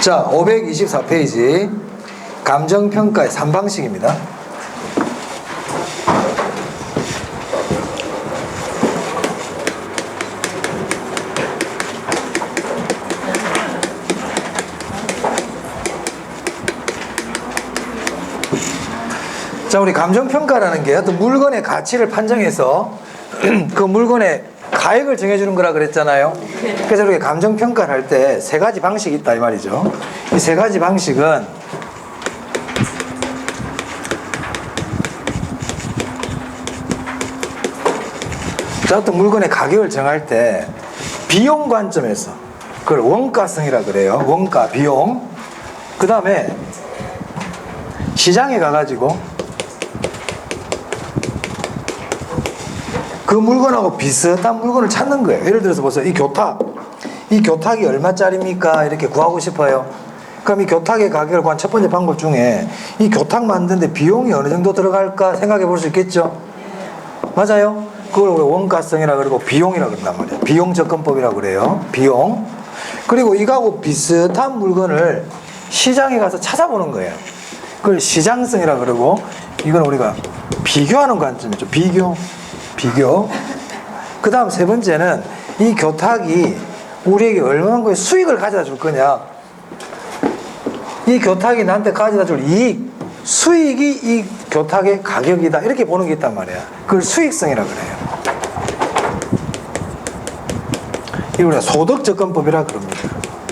자, 524페이지 감정평가의 3방식입니다. 자, 우리 감정평가라는 게 어떤 물건의 가치를 판정해서 그 물건의 가액을 정해주는 거라 그랬잖아요. 그래서 우리가 감정평가를 할 때 세 가지 방식이 있다 이 말이죠. 이 세 가지 방식은 자, 어떤 물건의 가격을 정할 때 비용 관점에서 그걸 원가성이라 그래요. 원가, 비용. 그 다음에 시장에 가가지고 그 물건하고 비슷한 물건을 찾는 거예요. 예를 들어서 보세요. 이 교탁이 얼마짜리입니까? 이렇게 구하고 싶어요. 그럼 이 교탁의 가격을 구한 첫 번째 방법 중에 이 교탁 만드는데 비용이 어느 정도 들어갈까 생각해 볼 수 있겠죠? 맞아요? 그걸 우리가 원가성이라 그러고 비용이라 그런단 말이에요. 비용 접근법이라고 그래요. 비용. 그리고 이거하고 비슷한 물건을 시장에 가서 찾아보는 거예요. 그걸 시장성이라 그러고, 이건 우리가 비교하는 관점이죠. 비교. 그 다음 세 번째는 이 교탁이 우리에게 얼마만큼의 수익을 가져다 줄 거냐. 이 교탁이 나한테 가져다 줄 이익, 수익이 이 교탁의 가격이다. 이렇게 보는 게 있단 말이야. 그걸 수익성이라 그래요. 이걸 우리가 소득접근법이라 그럽니다.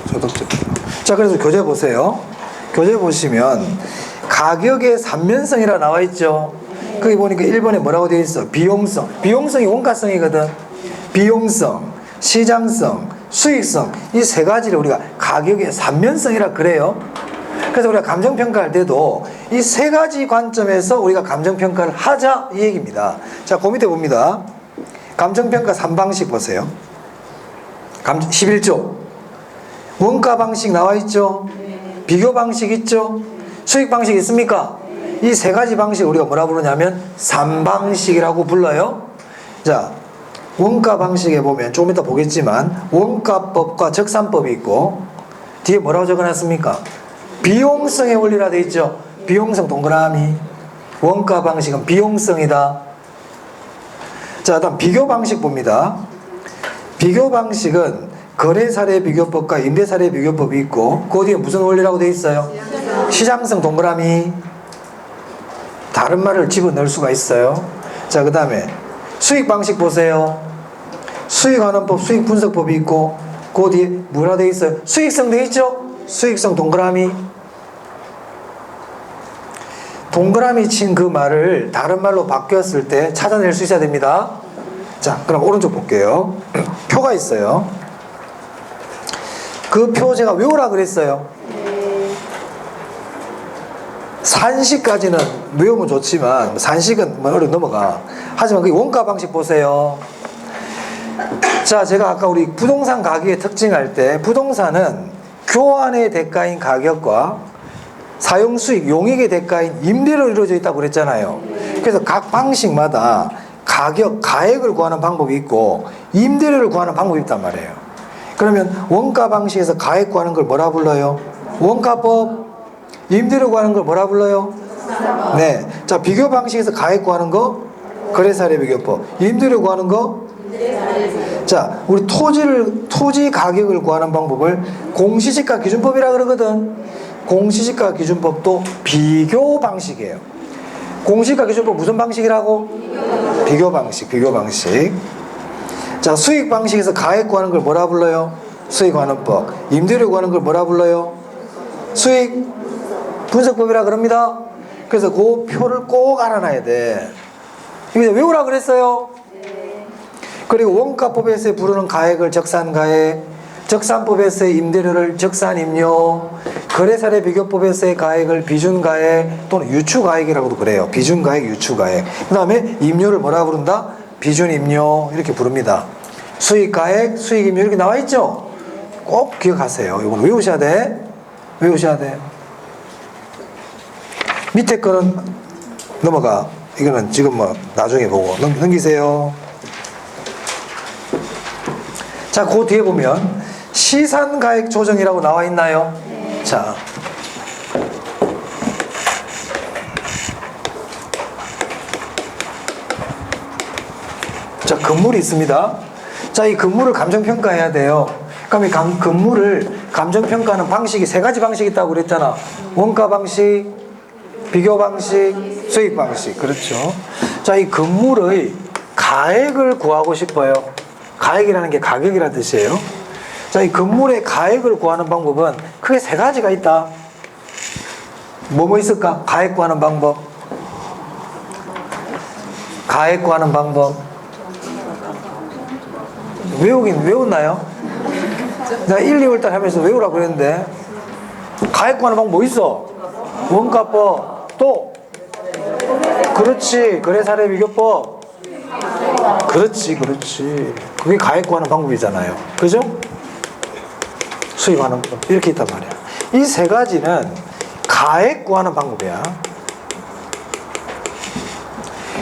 소득접근법. 자, 그래서 교재 보세요. 교재 보시면 가격의 삼면성이라 나와 있죠. 거기 보니까 1번에 뭐라고 되어 있어? 비용성. 비용성이 원가성이거든. 비용성, 시장성, 수익성. 이 세 가지를 우리가 가격의 삼면성이라 그래요. 그래서 우리가 감정평가할 때도 이 세 가지 관점에서 우리가 감정평가를 하자 이 얘기입니다. 자, 그 밑에 봅니다. 감정평가 3방식 보세요. 11조. 원가 방식 나와 있죠? 비교 방식 있죠? 수익 방식 있습니까? 이 세 가지 방식 우리가 뭐라 부르냐면 3방식이라고 불러요. 자, 원가 방식에 보면 조금 이따 보겠지만 원가법과 적산법이 있고 뒤에 뭐라고 적어놨습니까? 비용성의 원리라 돼 있죠. 비용성 동그라미. 원가 방식은 비용성이다. 자, 다음 비교 방식 봅니다. 비교 방식은 거래사례 비교법과 임대사례 비교법이 있고 그 뒤에 무슨 원리라고 돼 있어요? 시장성 동그라미. 다른 말을 집어넣을 수가 있어요. 자, 그 다음에 수익 방식 보세요. 수익환원법, 수익분석법이 있고 그 뒤에 뭐라 돼 있어요? 수익성 돼 있죠? 수익성 동그라미. 동그라미 친 그 말을 다른 말로 바뀌었을 때 찾아낼 수 있어야 됩니다. 자, 그럼 오른쪽 볼게요. 표가 있어요. 그 표 제가 외우라 그랬어요. 산식까지는 외우면 좋지만 산식은 뭐 어려워 넘어가. 하지만 그 원가 방식 보세요. 자, 제가 아까 우리 부동산 가격의 특징할 때 부동산은 교환의 대가인 가격과 사용 수익, 용익의 대가인 임대로 이루어져 있다고 그랬잖아요. 그래서 각 방식마다 가격, 가액을 구하는 방법이 있고 임대료를 구하는 방법이 있단 말이에요. 그러면 원가 방식에서 가액 구하는 걸 뭐라 불러요? 원가법. 임대료 구하는 걸 뭐라 불러요? 네. 자, 비교 방식에서 가액 구하는 거 거래사례 비교법. 임대료 구하는 거. 자, 우리 토지 가격을 구하는 방법을 공시지가 기준법이라 그러거든. 공시지가 기준법도 비교 방식이에요. 공시지가 기준법 무슨 방식이라고? 비교 방식. 자, 수익 방식에서 가액 구하는 걸 뭐라 불러요? 수익환원법. 임대료 구하는 걸 뭐라 불러요? 수익 분석법이라 그럽니다. 그래서 그 표를 꼭 알아놔야 돼. 이거 외우라 그랬어요. 그리고 원가법에서 부르는 가액을 적산가액, 적산법에서의 임대료를 적산임료, 거래사례 비교법에서의 가액을 비준가액 또는 유추가액이라고도 그래요. 비준가액, 유추가액. 그 다음에 임료를 뭐라 부른다? 비준임료 이렇게 부릅니다. 수익가액, 수익임료 이렇게 나와 있죠? 꼭 기억하세요. 이건 외우셔야 돼. 밑에 거는 넘어가. 이거는 지금 뭐 나중에 보고 넘기세요. 자, 그 뒤에 보면 시산가액 조정이라고 나와 있나요? 자, 자, 건물이 있습니다. 자, 이 건물을 감정평가해야 돼요. 그럼 이 건물을 감정평가하는 방식이 세 가지 방식이 있다고 그랬잖아. 원가 방식, 비교 방식, 수익 방식. 그렇죠. 자, 이 건물의 가액을 구하고 싶어요. 가액이라는 게 가격이라는 뜻이에요. 자, 이 건물의 가액을 구하는 방법은 크게 세 가지가 있다. 뭐 있을까? 가액 구하는 방법. 가액 구하는 방법. 외웠나요? 내가 1, 2월달 하면서 외우라고 그랬는데 가액 구하는 방법 뭐 있어? 원가법. 또 그렇지, 거래사례 비교법. 그렇지. 그게 가액 구하는 방법이잖아요. 그죠? 수입하는 법 이렇게 있단 말이야. 이 세 가지는 가액 구하는 방법이야.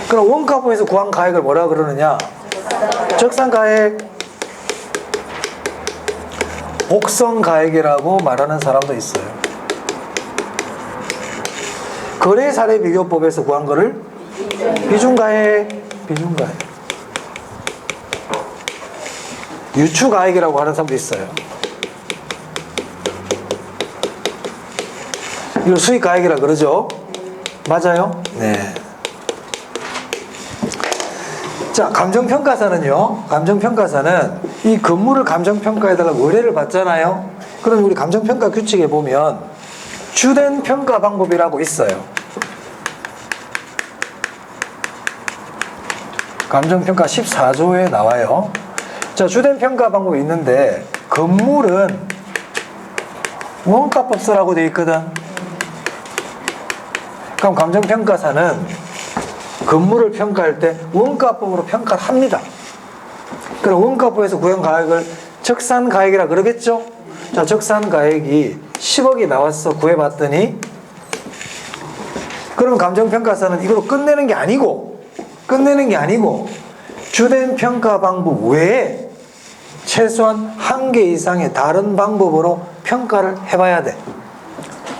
그럼 원가법에서 구한 가액을 뭐라 그러느냐? 적산가액, 복선가액이라고 말하는 사람도 있어요. 거래사례 비교법에서 구한 거를 비중가액. 유추가액이라고 하는 사람도 있어요. 이걸 수익가액이라 그러죠? 맞아요? 네. 자, 감정평가사는요. 감정평가사는 이 건물을 감정평가해달라고 의뢰를 받잖아요. 그럼 우리 감정평가 규칙에 보면 주된 평가 방법이라고 있어요. 감정평가 14조에 나와요. 자, 주된 평가 방법이 있는데 건물은 원가법 쓰라고 되어 있거든. 그럼 감정평가사는 건물을 평가할 때 원가법으로 평가를 합니다. 그럼 원가법에서 구현 가액을 적산가액이라 그러겠죠? 자, 적산가액이 10억이 나왔어. 구해봤더니 그럼 감정평가사는 이걸로 끝내는 게 아니고 주된 평가 방법 외에 최소한 1개 이상의 다른 방법으로 평가를 해봐야 돼.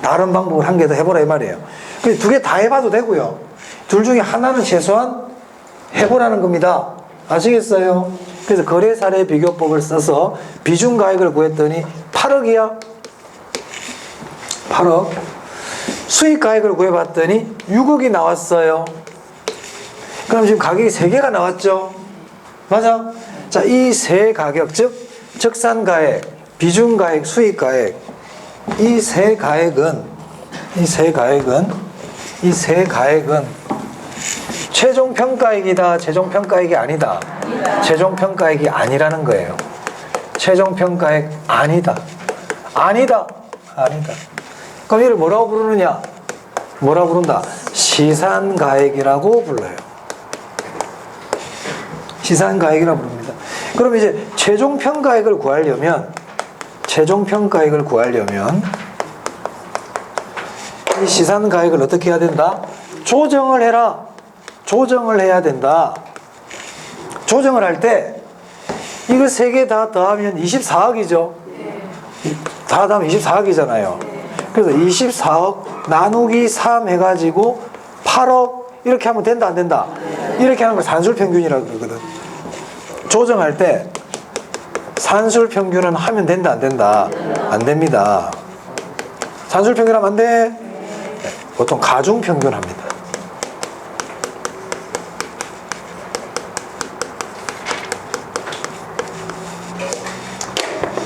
다른 방법을 1개 더 해보라 이 말이에요. 2개 다 해봐도 되고요. 둘 중에 하나는 최소한 해보라는 겁니다. 아시겠어요? 그래서 거래사례 비교법을 써서 비중가액을 구했더니 8억이야. 8억. 수익가액을 구해봤더니 6억이 나왔어요. 그럼 지금 가격이 3개가 나왔죠? 맞아? 자, 이 세 가격, 즉 적산가액, 비중가액, 수익가액, 이 세 가액은 최종평가액이다, 최종평가액이 아니다. 최종평가액이 아니라는 거예요. 최종평가액 아니다. 그럼 이를 뭐라고 부르느냐? 뭐라고 부른다? 시산가액이라고 불러요. 시산가액이라고 부릅니다. 그럼 이제 최종평가액을 구하려면 이 시산가액을 어떻게 해야 된다? 조정을 해라. 조정을 해야 된다. 조정을 할 때 이거 3개 다 더하면 24억이죠. 다 더하면 24억이잖아요. 그래서 24억 나누기 3 해가지고 8억 이렇게 하면 된다 안 된다? 이렇게 하는 걸 산술평균이라고 그러거든. 조정할 때 산술평균은 하면 된다 안 된다? 안 됩니다. 산술평균 하면 안 돼? 보통 가중평균 합니다.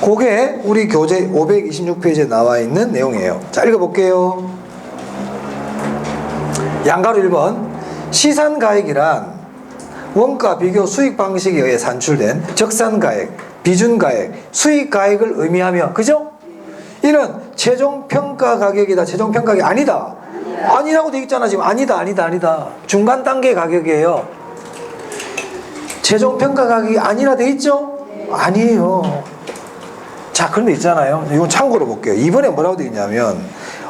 그게 우리 교재 526페이지에 나와 있는 내용이에요. 자, 읽어볼게요. 양가로 1번. 시산가액이란 원가 비교 수익 방식에 의해 산출된 적산가액, 비준가액, 수익가액을 의미하며, 그죠? 이는 최종평가 가격이다, 최종평가가격이 아니다. 아니라고 돼 있잖아 지금. 아니다. 중간 단계 가격이에요. 최종평가 가격이 아니라 돼 있죠? 아니에요. 자, 그런데 있잖아요. 이건 참고로 볼게요. 이번에 뭐라고 돼 있냐면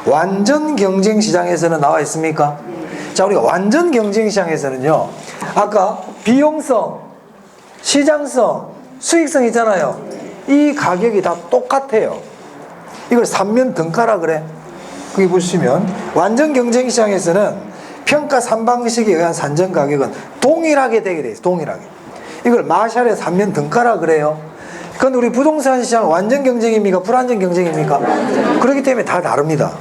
완전 경쟁 시장에서는 나와 있습니까? 자, 우리가 완전 경쟁 시장에서는요, 아까 비용성, 시장성, 수익성 있잖아요. 이 가격이 다 똑같아요. 이걸 삼면 등가라 그래. 거기 보시면 완전 경쟁 시장에서는 평가 3방식에 의한 산정 가격은 동일하게 되게 돼 있어요. 동일하게. 이걸 마샬의 삼면 등가라 그래요. 그런데 우리 부동산 시장 완전 경쟁입니까? 불완전 경쟁입니까? 그렇기 때문에 다 다릅니다.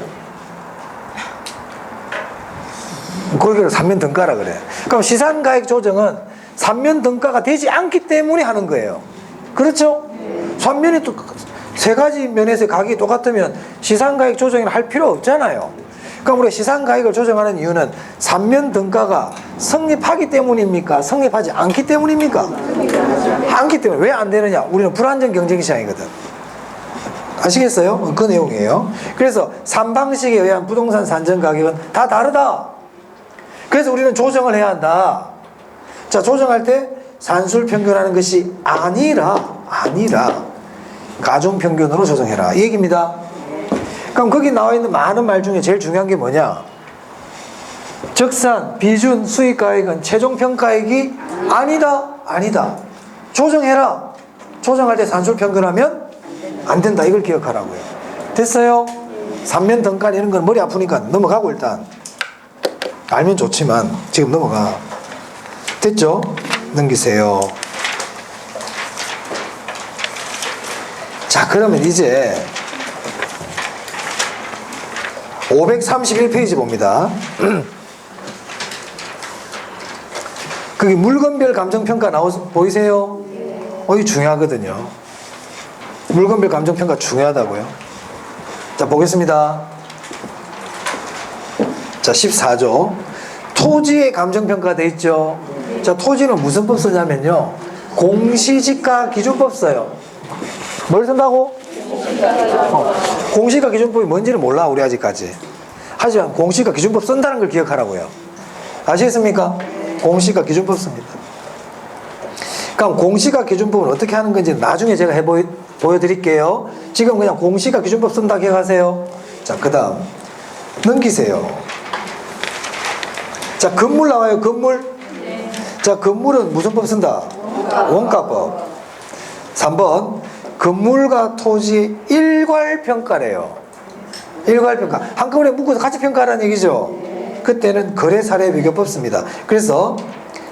거기를 삼면 등가라 그래. 그럼 시장가액 조정은 삼면 등가가 되지 않기 때문에 하는 거예요. 그렇죠? 삼면이 또 세 가지 면에서 가격이 똑같으면 시장가액 조정을 할 필요 없잖아요. 그럼 우리가 시장가액을 조정하는 이유는 삼면 등가가 성립하기 때문입니까? 성립하지 않기 때문입니까? 않기 때문에. 왜 안 되느냐? 우리는 불안정 경쟁 시장이거든. 아시겠어요? 그 내용이에요. 그래서 3방식에 의한 부동산 산정 가격은 다 다르다. 그래서 우리는 조정을 해야 한다. 자, 조정할 때 산술 평균하는 것이 아니라 가중 평균으로 조정해라. 이 얘기입니다. 그럼 거기 나와 있는 많은 말 중에 제일 중요한 게 뭐냐? 적산, 비준, 수익가액은 최종평가액이 아니다. 조정해라. 조정할 때 산술 평균하면 안 된다. 이걸 기억하라고요. 됐어요? 삼면 등가 이런 건 머리 아프니까 넘어가고 일단. 알면 좋지만 지금 넘어가. 됐죠? 넘기세요. 자, 그러면 이제 531페이지 봅니다. 거기 물건별 감정평가 보이세요? 이게 중요하거든요. 물건별 감정평가 중요하다고요. 자, 보겠습니다. 자, 14조. 토지의 감정평가 돼 있죠? 자, 토지는 무슨 법 쓰냐면요. 공시지가 기준법 써요. 뭘 쓴다고? 공시지가 기준법이 뭔지는 몰라, 우리 아직까지. 하지만 공시지가 기준법 쓴다는 걸 기억하라고요. 아시겠습니까? 공시지가 기준법 씁니다. 그럼 공시지가 기준법은 어떻게 하는 건지 나중에 제가 보여드릴게요. 지금 그냥 공시지가 기준법 쓴다 기억하세요. 자, 그 다음 넘기세요. 자, 건물 나와요. 건물. 자, 건물은 무슨 법 쓴다? 원가법. 3번 건물과 토지 일괄평가래요. 일괄평가. 한꺼번에 묶어서 같이 평가하라는 얘기죠. 그때는 거래사례비교법 씁니다. 그래서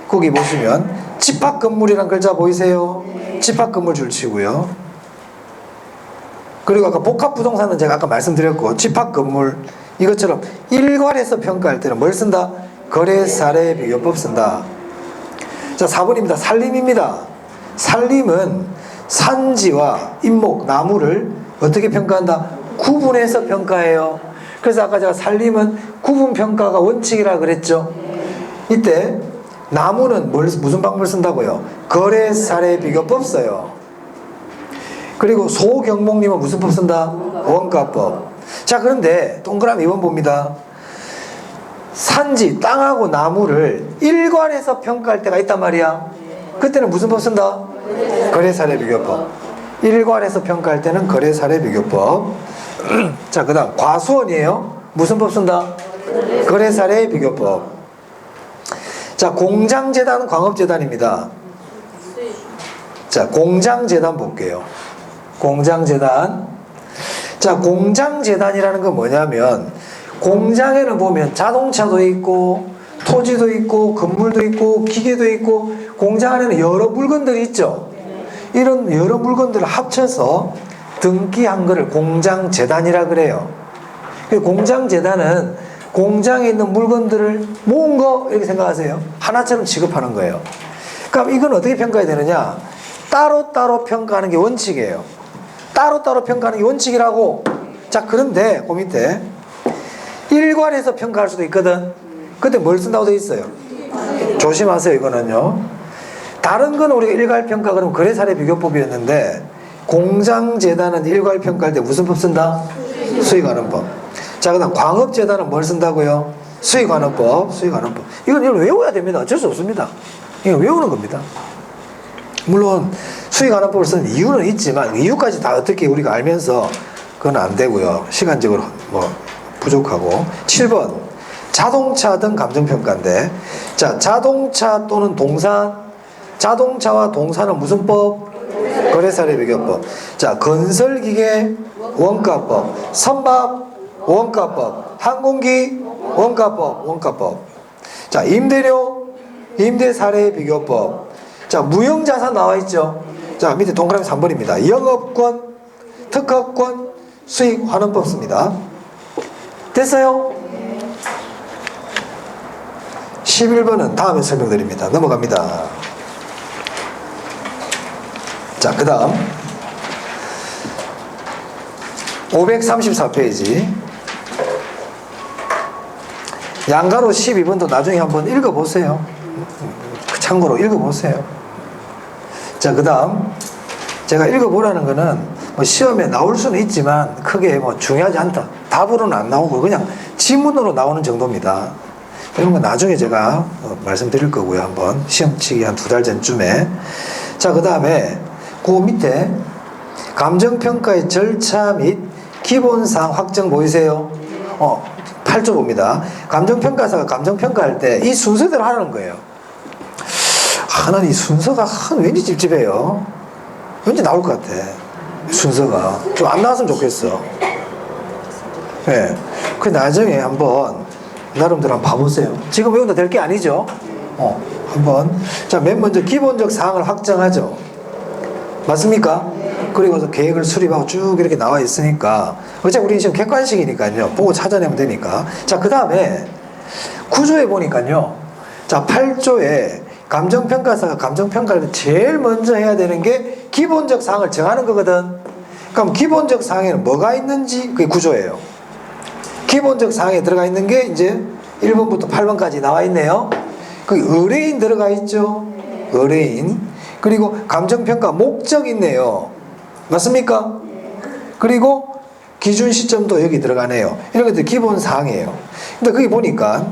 거기 보시면 집합건물이란 글자 보이세요? 집합건물 줄치고요. 그리고 아까 복합부동산은 제가 아까 말씀드렸고, 집합건물 이것처럼 일괄해서 평가할 때는 뭘 쓴다? 거래사례비교법 쓴다. 자, 4번입니다. 산림입니다. 산림은 산지와 인목, 나무를 어떻게 평가한다? 구분해서 평가해요. 그래서 아까 제가 산림은 구분평가가 원칙이라 그랬죠. 이때 나무는 무슨 방법을 쓴다고요? 거래사례비교법 써요. 그리고 소경목림은 무슨 법 쓴다? 원가법. 자, 그런데 동그라미 2번 봅니다. 산지, 땅하고 나무를 일괄해서 평가할 때가 있단 말이야. 그때는 무슨 법 쓴다? 거래사례비교법. 일괄해서 평가할 때는 거래사례비교법. 자, 그 다음 과수원이에요. 무슨 법 쓴다? 거래사례비교법. 자, 공장재단, 광업재단입니다. 자, 공장재단 볼게요. 공장재단. 자, 공장재단이라는 건 뭐냐면 공장에는 보면 자동차도 있고 토지도 있고 건물도 있고 기계도 있고 공장 안에는 여러 물건들이 있죠. 이런 여러 물건들을 합쳐서 등기한 거를 공장재단이라 그래요. 공장재단은 공장에 있는 물건들을 모은 거 이렇게 생각하세요. 하나처럼 취급하는 거예요. 그럼 이건 어떻게 평가해야 되느냐? 따로따로 평가하는 게 원칙이에요. 따로따로 평가하는 게 원칙이라고. 자, 그런데 그 밑에 일괄해서 평가할 수도 있거든. 그때 뭘 쓴다고 되어 있어요? 조심하세요. 이거는요. 다른 건 우리가 일괄평가 그러면 거래사례비교법이었는데 공장재단은 일괄평가할 때 무슨 법 쓴다? 수익환원법. 자, 그 다음 광업재단은 뭘 쓴다고요? 수익환원법. 수익환원법. 이걸 외워야 됩니다. 어쩔 수 없습니다. 이거 외우는 겁니다. 물론 수익환원법을 쓰는 이유는 있지만 이유까지 다 어떻게 우리가 알면서 그건 안 되고요. 시간적으로 부족하고. 7번 자동차 등 감정평가인데, 자, 자동차 또는 동산, 자동차와 동산은 무슨 법? 거래사례비교법. 자, 건설기계, 원가법, 선박 원가법, 항공기 원가법. 자, 임대료, 임대사례 비교법. 자, 무형자산 나와 있죠. 자, 밑에 동그라미 3번입니다. 영업권, 특허권, 수익 환원법 씁니다. 됐어요? 11번은 다음에 설명드립니다. 넘어갑니다. 자, 그 다음 534페이지 양가로 12번도 나중에 한번 읽어보세요. 참고로 읽어보세요. 자, 그 다음 제가 읽어보라는 거는 뭐 시험에 나올 수는 있지만 크게 뭐 중요하지 않다. 답으로는 안 나오고 그냥 지문으로 나오는 정도입니다. 이런 건 나중에 제가 말씀드릴 거고요. 한번 시험 치기 한 2달 전쯤에. 자, 그 다음에 그 밑에 감정평가의 절차 및 기본사항 확정 보이세요? 8조 봅니다. 감정평가사가 감정평가할 때 이 순서대로 하라는 거예요. 난 이 순서가 왠지 찝찝해요. 왠지 나올 것 같아. 순서가 좀 안 나왔으면 좋겠어. 네. 그 나중에 한번 나름대로 한번 봐보세요. 지금 외운다 될 게 아니죠. 한번. 자, 맨 먼저 기본적 사항을 확정하죠. 맞습니까? 그리고 계획을 수립하고 쭉 이렇게 나와 있으니까 어차피 우리 지금 객관식이니까요. 보고 찾아내면 되니까. 자, 그 다음에 구조에 보니까요. 자, 8조에 감정평가사가 감정평가를 제일 먼저 해야 되는 게 기본적 사항을 정하는 거거든. 그럼 기본적 사항에는 뭐가 있는지 그게 구조예요. 기본적 사항에 들어가 있는 게 이제 1번부터 8번까지 나와 있네요. 거기 의뢰인 들어가 있죠. 의뢰인. 그리고 감정평가 목적 있네요. 맞습니까? 그리고 기준 시점도 여기 들어가네요. 이런 것들 기본 사항이에요. 근데 거기 보니까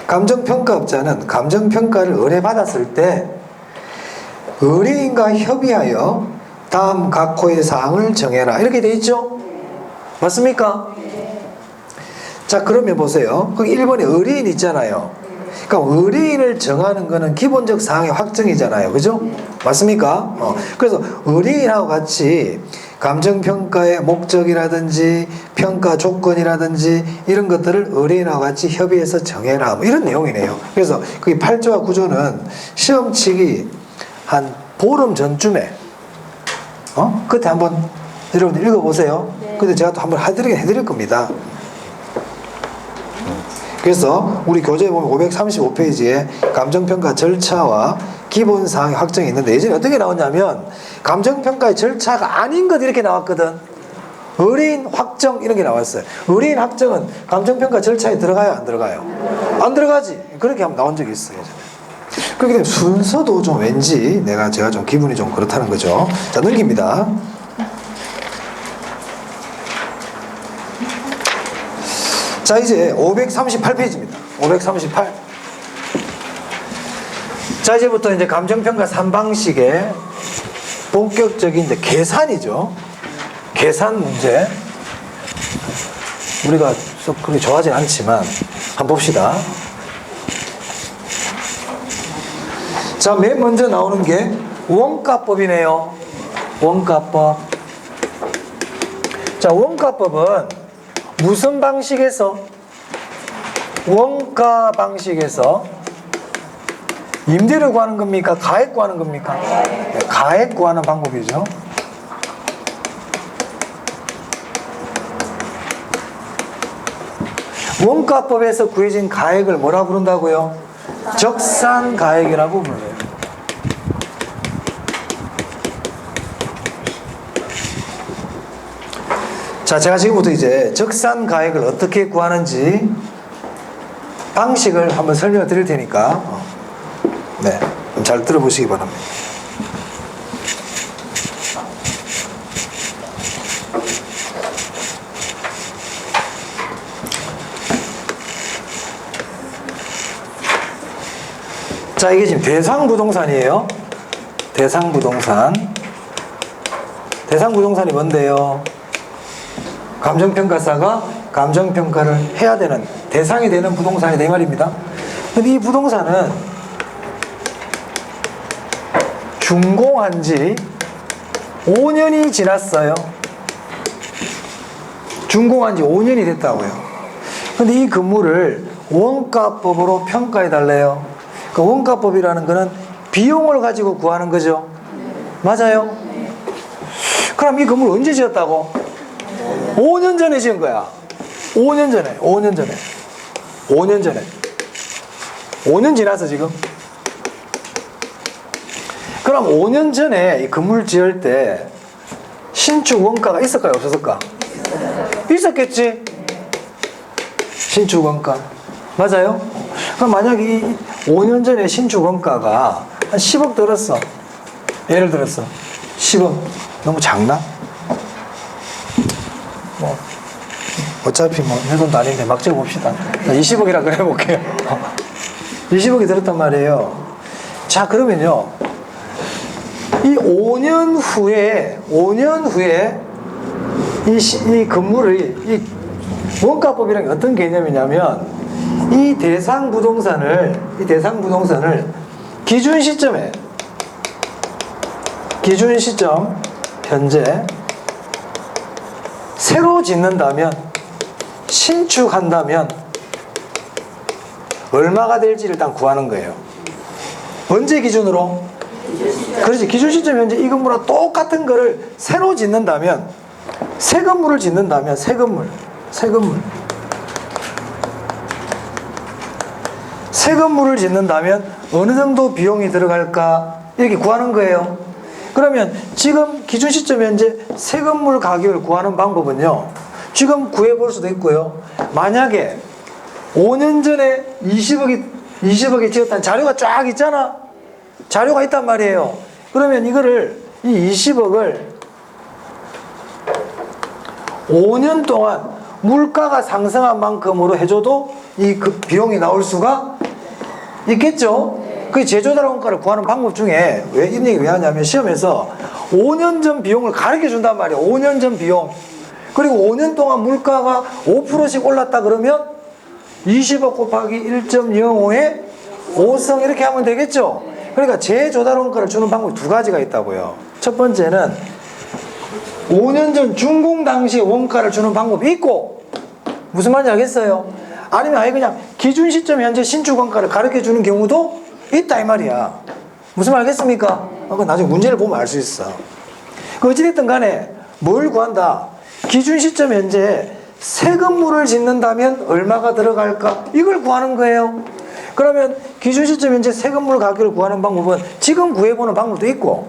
감정평가업자는 감정평가를 의뢰받았을 때 의뢰인과 협의하여 다음 각 호의 사항을 정해라. 이렇게 돼 있죠? 맞습니까? 자, 그러면 보세요. 거기 1번에 의뢰인 있잖아요. 그러니까 의뢰인을 정하는 거는 기본적 사항의 확정이잖아요. 그죠? 맞습니까? 그래서 의뢰인하고 같이 감정평가의 목적이라든지 평가 조건이라든지 이런 것들을 의뢰인하고 같이 협의해서 정해라. 뭐 이런 내용이네요. 그래서 그 8조와 9조는 시험 치기 한 보름 전쯤에 그때 한번 여러분들 읽어보세요. 근데 제가 또 한번 해드릴 겁니다. 그래서 우리 교재에 보면 535페이지에 감정평가 절차와 기본사항의 확정이 있는데 예전에 어떻게 나왔냐면 감정평가의 절차가 아닌 것 이렇게 나왔거든. 의뢰인 확정 이런 게 나왔어요. 의뢰인 확정은 감정평가 절차에 들어가요? 안 들어가요? 안 들어가지. 그렇게 한번 나온 적이 있어요. 그렇기 때문에 순서도 좀 왠지 제가 좀 기분이 좀 그렇다는 거죠. 자, 넘깁니다. 자, 이제 538페이지입니다. 538. 자, 이제부터 이제 감정평가 3방식의 본격적인 이제 계산이죠. 계산 문제. 우리가 썩 그렇게 좋아하진 않지만 한번 봅시다. 자, 맨 먼저 나오는 게 원가법이네요. 원가법. 자, 원가법은 무슨 방식에서? 원가 방식에서 임대료 구하는 겁니까? 가액 구하는 겁니까? 네, 가액 구하는 방법이죠. 원가법에서 구해진 가액을 뭐라 부른다고요? 적산가액이라고 불러요. 자, 제가 지금부터 이제 적산가액을 어떻게 구하는지 방식을 한번 설명을 드릴 테니까 네, 잘 들어보시기 바랍니다. 자, 이게 지금 대상부동산이에요. 대상부동산. 대상부동산이 뭔데요? 감정평가사가 감정평가를 해야 되는 대상이 되는 부동산이다 이 말입니다. 근데 이 부동산은 준공한 지 5년이 지났어요. 준공한 지 5년이 됐다고요. 근데 이 건물을 원가법으로 평가해 달래요. 그 원가법이라는 거는 비용을 가지고 구하는 거죠. 맞아요? 그럼 이 건물 언제 지었다고? 5년 전에 지은 거야. 5년 전에. 5년 전에. 5년 전에. 5년 지나서 지금. 그럼 5년 전에 이 건물 지을 때 신축 원가가 있을까요? 없었을까? 있었겠지? 신축 원가. 맞아요? 그럼 만약에 이 5년 전에 신축 원가가 한 10억 들었어. 예를 들었어. 10억. 너무 작나? 뭐, 어차피 뭐, 내 돈도 아닌데 막 적어봅시다. 20억이라 그래 볼게요. 20억이 들었단 말이에요. 자, 그러면요. 이 5년 후에 이 건물의 이 원가법이란 게 어떤 개념이냐면 이 대상 부동산을 기준 시점 현재 새로 짓는다면 신축한다면 얼마가 될지를 일단 구하는 거예요. 언제 기준으로? 그렇지. 기준 시점 현재 이 건물과 똑같은 거를 새로 짓는다면 새 건물을 짓는다면 새 건물을 짓는다면 어느 정도 비용이 들어갈까 이렇게 구하는 거예요. 그러면 지금 기준 시점 현재 새 건물 가격을 구하는 방법은요. 지금 구해볼 수도 있고요. 만약에 5년 전에 20억이 지었다는 자료가 쫙 있잖아. 자료가 있단 말이에요. 그러면 이거를 이 20억을 5년 동안 물가가 상승한 만큼으로 해줘도 이 그 비용이 나올 수가 있겠죠? 그 제조달 원가를 구하는 방법 중에 왜 이 얘기 왜 하냐면 시험에서 5년 전 비용을 가르쳐 준단 말이에요. 5년 전 비용. 그리고 5년 동안 물가가 5%씩 올랐다 그러면 20억 곱하기 1.05에 5성 이렇게 하면 되겠죠? 그러니까 제조달 원가를 주는 방법이 두 가지가 있다고요. 첫 번째는 5년 전 준공 당시 원가를 주는 방법이 있고, 무슨 말인지 알겠어요? 아니면 아예 그냥 기준 시점 현재 신축 원가를 가르쳐 주는 경우도 있다 이 말이야. 무슨 말 알겠습니까? 그건 나중에 문제를 보면 알 수 있어. 어찌됐든 간에 뭘 구한다? 기준 시점 현재 새 건물을 짓는다면 얼마가 들어갈까? 이걸 구하는 거예요. 그러면 기준 시점 현재 새 건물 가격을 구하는 방법은 지금 구해보는 방법도 있고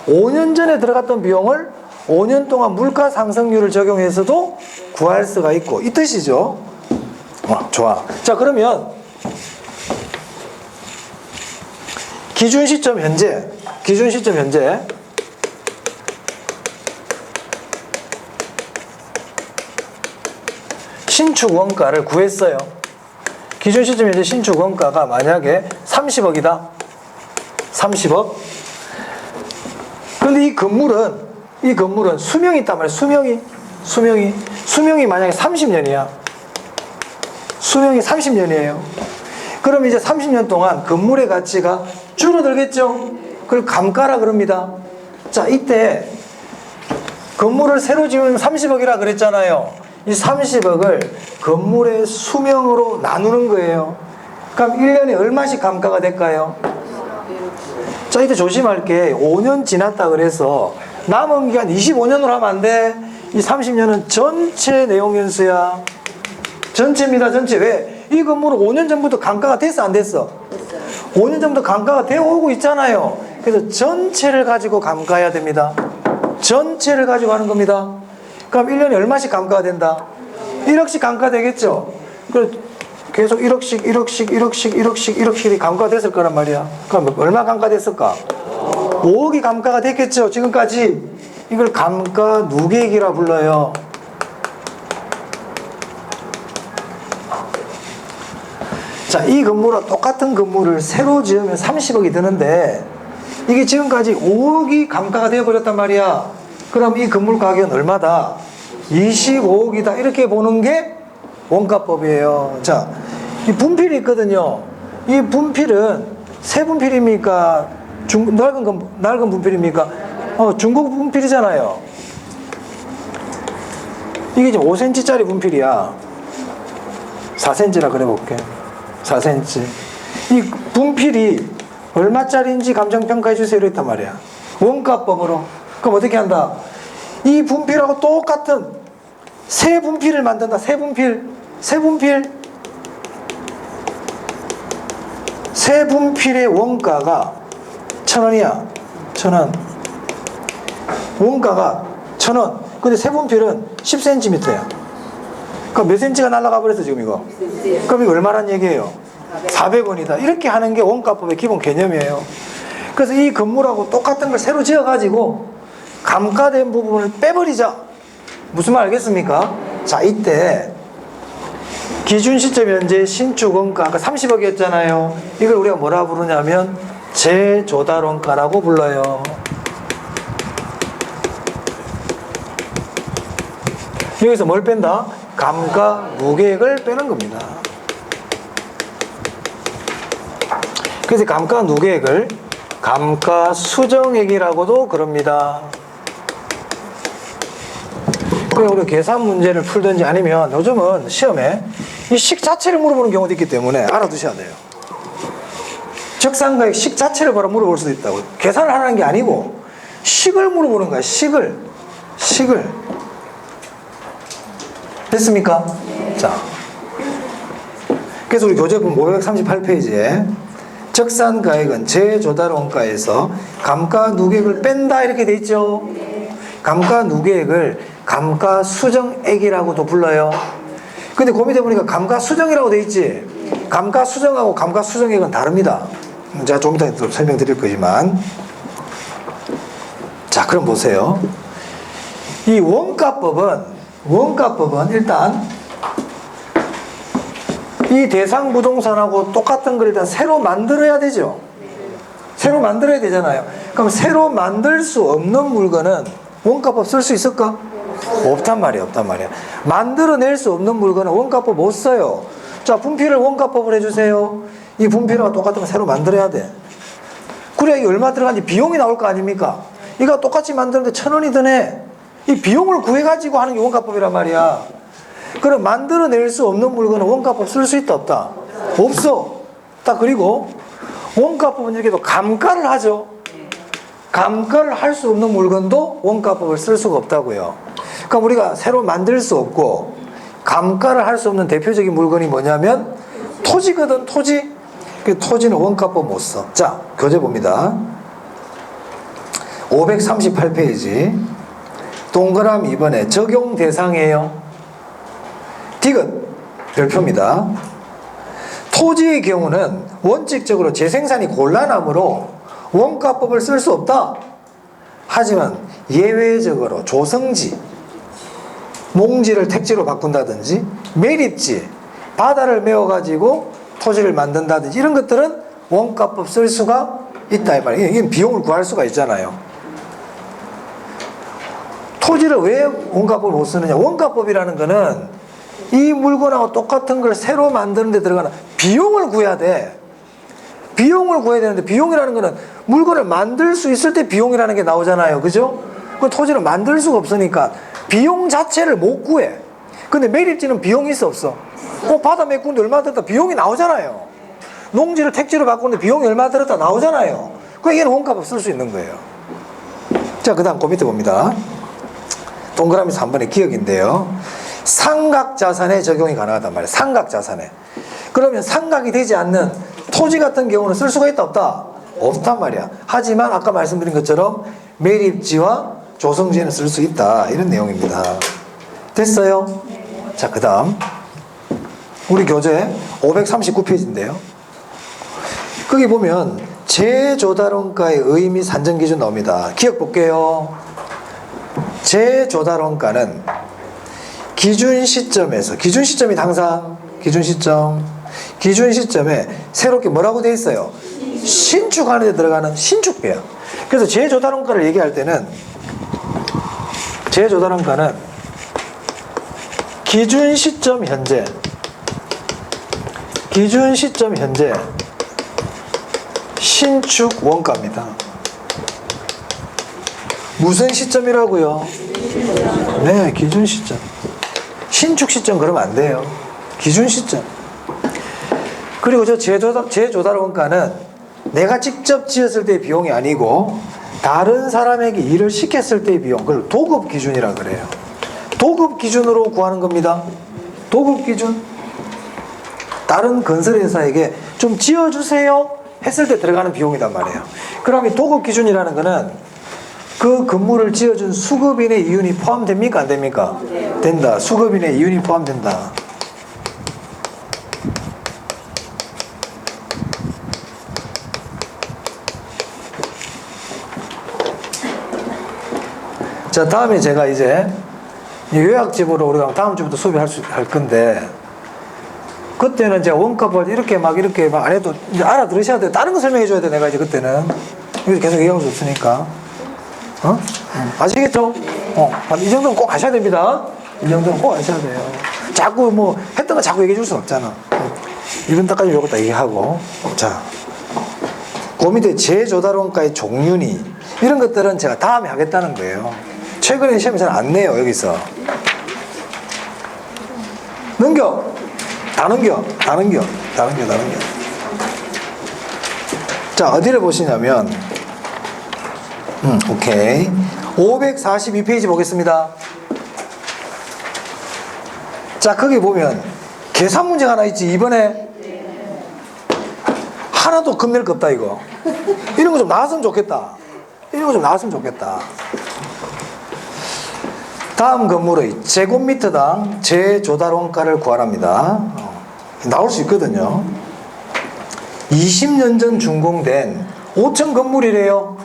5년 전에 들어갔던 비용을 5년 동안 물가 상승률을 적용해서도 구할 수가 있고 이 뜻이죠. 좋아. 자, 그러면 기준 시점 현재 신축 원가를 구했어요. 기준 시점 현재 신축 원가가 만약에 30억이다. 30억. 그런데 이 건물은 수명이 있단 말이야. 수명이 만약에 30년이야. 수명이 30년이에요. 그럼 이제 30년 동안 건물의 가치가 줄어들겠죠? 그걸 감가라 그럽니다. 자, 이때 건물을 새로 지으면 30억이라 그랬잖아요. 이 30억을 건물의 수명으로 나누는 거예요. 그럼 1년에 얼마씩 감가가 될까요? 자, 이때 조심할 게 5년 지났다 그래서 남은 기간 25년으로 하면 안 돼. 이 30년은 전체 내용 연수야. 전체입니다. 전체. 왜? 이 건물은 5년 전부터 감가가 됐어 안 됐어? 5년 전부터 감가가 되어 오고 있잖아요. 그래서 전체를 가지고 감가해야 됩니다. 전체를 가지고 하는 겁니다. 그럼 1년에 얼마씩 감가가 된다? 1억씩 감가되겠죠? 계속 1억씩 감가가 됐을 거란 말이야. 그럼 얼마 감가됐을까? 5억이 감가가 됐겠죠? 지금까지. 이걸 감가 누계액이라 불러요. 자, 이 건물과 똑같은 건물을 새로 지으면 30억이 드는데 이게 지금까지 5억이 감가가 되어버렸단 말이야. 그럼 이 건물 가격은 얼마다? 25억이다. 이렇게 보는 게 원가법이에요. 자, 이 분필이 있거든요. 이 분필은 새 분필입니까? 낡은 분필입니까? 중국 분필이잖아요. 이게 지금 5cm짜리 분필이야. 4cm라 그래볼게. 4cm. 이 분필이 얼마짜리인지 감정평가해 주세요. 이랬단 말이야. 원가법으로. 그럼 어떻게 한다? 이 분필하고 똑같은 새 분필을 만든다. 새 분필. 새 분필의 원가가 1,000원이야. 1,000원. 원가가 1,000원. 근데 새 분필은 10cm야. 그럼 몇 cm가 날아가 버렸어, 지금 이거? 그럼 이거 얼마란 얘기예요? 400원이다. 이렇게 하는 게 원가법의 기본 개념이에요. 그래서 이 건물하고 똑같은 걸 새로 지어가지고 감가된 부분을 빼버리자. 무슨 말 알겠습니까? 자, 이때 기준 시점 현재 신축 원가 아까 30억이었잖아요. 이걸 우리가 뭐라 부르냐면 재조달 원가라고 불러요. 여기서 뭘 뺀다? 감가 누계액을 빼는 겁니다. 그래서 감가 누계액을 감가 수정액이라고도 그럽니다. 그래서 우리 계산 문제를 풀든지 아니면 요즘은 시험에 이 식 자체를 물어보는 경우도 있기 때문에 알아두셔야 돼요. 적산가액 식 자체를 바로 물어볼 수도 있다고. 계산을 하는 게 아니고 식을 물어보는 거야. 식을. 됐습니까? 자, 그래서 우리 교재본 538페이지에 적산가액은 재조달 원가에서 감가 누계액을 뺀다 이렇게 돼 있죠. 감가 누계액을 감가 수정액이라고도 불러요. 근데 고민해 보니까 감가 수정이라고 돼 있지. 감가 수정하고 감가 수정액은 다릅니다. 제가 좀 이따 또 설명드릴 거지만, 자, 그럼 보세요. 이 원가법은 일단 이 대상 부동산하고 똑같은 걸 일단 새로 만들어야 되죠. 새로 만들어야 되잖아요. 그럼 새로 만들 수 없는 물건은 원가법 쓸 수 있을까? 없단 말이야. 만들어낼 수 없는 물건은 원가법 못 써요. 자, 분필을 원가법을 해주세요. 이 분필하고 똑같은 거 새로 만들어야 돼. 그래야 이게 얼마 들어가는지 비용이 나올 거 아닙니까? 이거 똑같이 만드는데 1,000원이 드네. 이 비용을 구해가지고 하는 게 원가법이란 말이야. 그럼 만들어낼 수 없는 물건은 원가법 쓸 수 있다 없다? 없어. 딱 그리고 원가법은 이렇게 또 감가를 하죠. 감가를 할 수 없는 물건도 원가법을 쓸 수가 없다고요. 그럼 우리가 새로 만들 수 없고 감가를 할 수 없는 대표적인 물건이 뭐냐면 토지거든. 토지. 그 토지는 원가법 못 써. 자, 교재 봅니다. 538페이지 동그라미 2번에 적용 대상이에요. 디귿 별표입니다. 토지의 경우는 원칙적으로 재생산이 곤란하므로 원가법을 쓸 수 없다. 하지만 예외적으로 조성지, 농지를 택지로 바꾼다든지 매립지, 바다를 메워가지고 토지를 만든다든지 이런 것들은 원가법 쓸 수가 있다 이 말이에요. 이건 비용을 구할 수가 있잖아요. 토지를 왜 원가법을 못 쓰느냐? 원가법이라는 거는 이 물건하고 똑같은 걸 새로 만드는 데 들어가는 비용을 구해야 돼. 비용을 구해야 되는데 비용이라는 거는 물건을 만들 수 있을 때 비용이라는 게 나오잖아요. 그죠? 그 토지를 만들 수가 없으니까 비용 자체를 못 구해. 근데 매립지는 비용이 있어 없어? 바다 메꾸는데 얼마 들었다 비용이 나오잖아요. 농지를 택지로 바꾸는데 비용이 얼마 들었다 나오잖아요. 그러니까 얘는 원가법 쓸 수 있는 거예요. 자, 그 다음 그 밑에 봅니다. 동그라미 3번의 기억인데요. 상각자산에 적용이 가능하단 말이에요. 상각자산에. 그러면 상각이 되지 않는 토지 같은 경우는 쓸 수가 있다 없다? 없단 말이야. 하지만 아까 말씀드린 것처럼 매립지와 조성지에는 쓸 수 있다. 이런 내용입니다. 됐어요? 자, 그 다음 우리 교재 539페이지인데요. 거기 보면 재조달원가의 의미 산정기준 나옵니다. 기억 볼게요. 재조달원가는 기준 시점에서, 기준 시점이 항상 기준 시점에 새롭게 뭐라고 돼 있어요? 신축하는 데 들어가는 신축비야. 그래서 재조달원가를 얘기할 때는 재조달원가는 기준 시점 현재 신축 원가입니다. 무슨 시점이라고요? 네, 기준 시점. 신축 시점 그러면 안 돼요. 기준 시점. 그리고 저 재조달 원가는 내가 직접 지었을 때의 비용이 아니고 다른 사람에게 일을 시켰을 때의 비용, 그걸 도급 기준이라 그래요. 도급 기준으로 구하는 겁니다. 도급 기준. 다른 건설회사에게 좀 지어주세요 했을 때 들어가는 비용이란 말이에요. 그럼 이 도급 기준이라는 거는 그 건물을 지어준 수급인의 이윤이 포함됩니까? 안 됩니까? 된다. 수급인의 이윤이 포함된다. 자, 다음에 제가 이제 요약집으로 우리가 다음 주부터 수업할 건데, 그때는 이제 원가를 이렇게 막 안 해도 이제 알아들으셔야 돼요. 다른 거 설명해 줘야 돼, 내가 이제 그때는. 여기서 계속 얘기하고 없으니까. 아시겠죠? 이 정도는 꼭 하셔야 됩니다. 이 정도는 꼭 하셔야 돼요. 자꾸 뭐 했던 거 자꾸 얘기해 줄 수는 없잖아. 이번 달까지 요거 다 얘기하고. 자, 그 밑에 재조달 원가의 종류니 이런 것들은 제가 다음에 하겠다는 거예요. 최근에 시험에 잘 안 내요, 여기서. 넘겨. 다 넘겨. 자, 어디를 보시냐면, 오케이. 542페이지 보겠습니다. 자, 거기 보면 계산 문제가 하나 있지. 이번에 하나도 겁낼 거 없다, 이거. 이런 거 좀 나왔으면 좋겠다. 다음 건물의 제곱미터당 재조달 원가를 구하랍니다. 나올 수 있거든요. 20년 전 준공된 5층 건물이래요.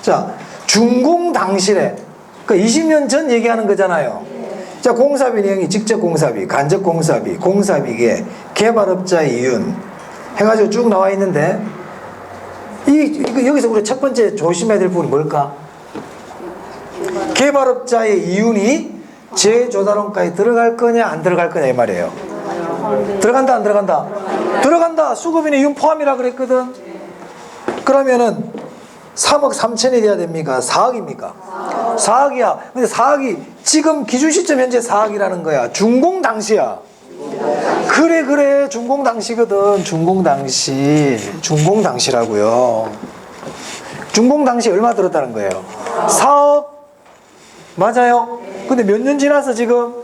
자, 준공 당시래. 그러니까 20년 전 얘기하는 거잖아요. 자, 공사비 내용이 직접 공사비, 간접 공사비, 공사비계, 개발업자의 이윤 해가지고 쭉 나와 있는데, 여기서 우리 첫 번째 조심해야 될 부분이 뭘까? 개발업자의 이윤이 재조달원가에 들어갈 거냐 안 들어갈 거냐 이 말이에요. 들어간다 안 들어간다? 들어간다. 수급인의 이윤 포함이라 그랬거든. 그러면은 3억 3천이 돼야 됩니까? 4억입니까? 4억이야. 근데 4억이 지금 기준 시점 현재 4억이라는 거야. 준공 당시야. 그래 준공 당시거든. 준공 당시라고요. 준공 당시 얼마 들었다는 거예요? 4억. 맞아요. 근데 몇 년 지났어 지금?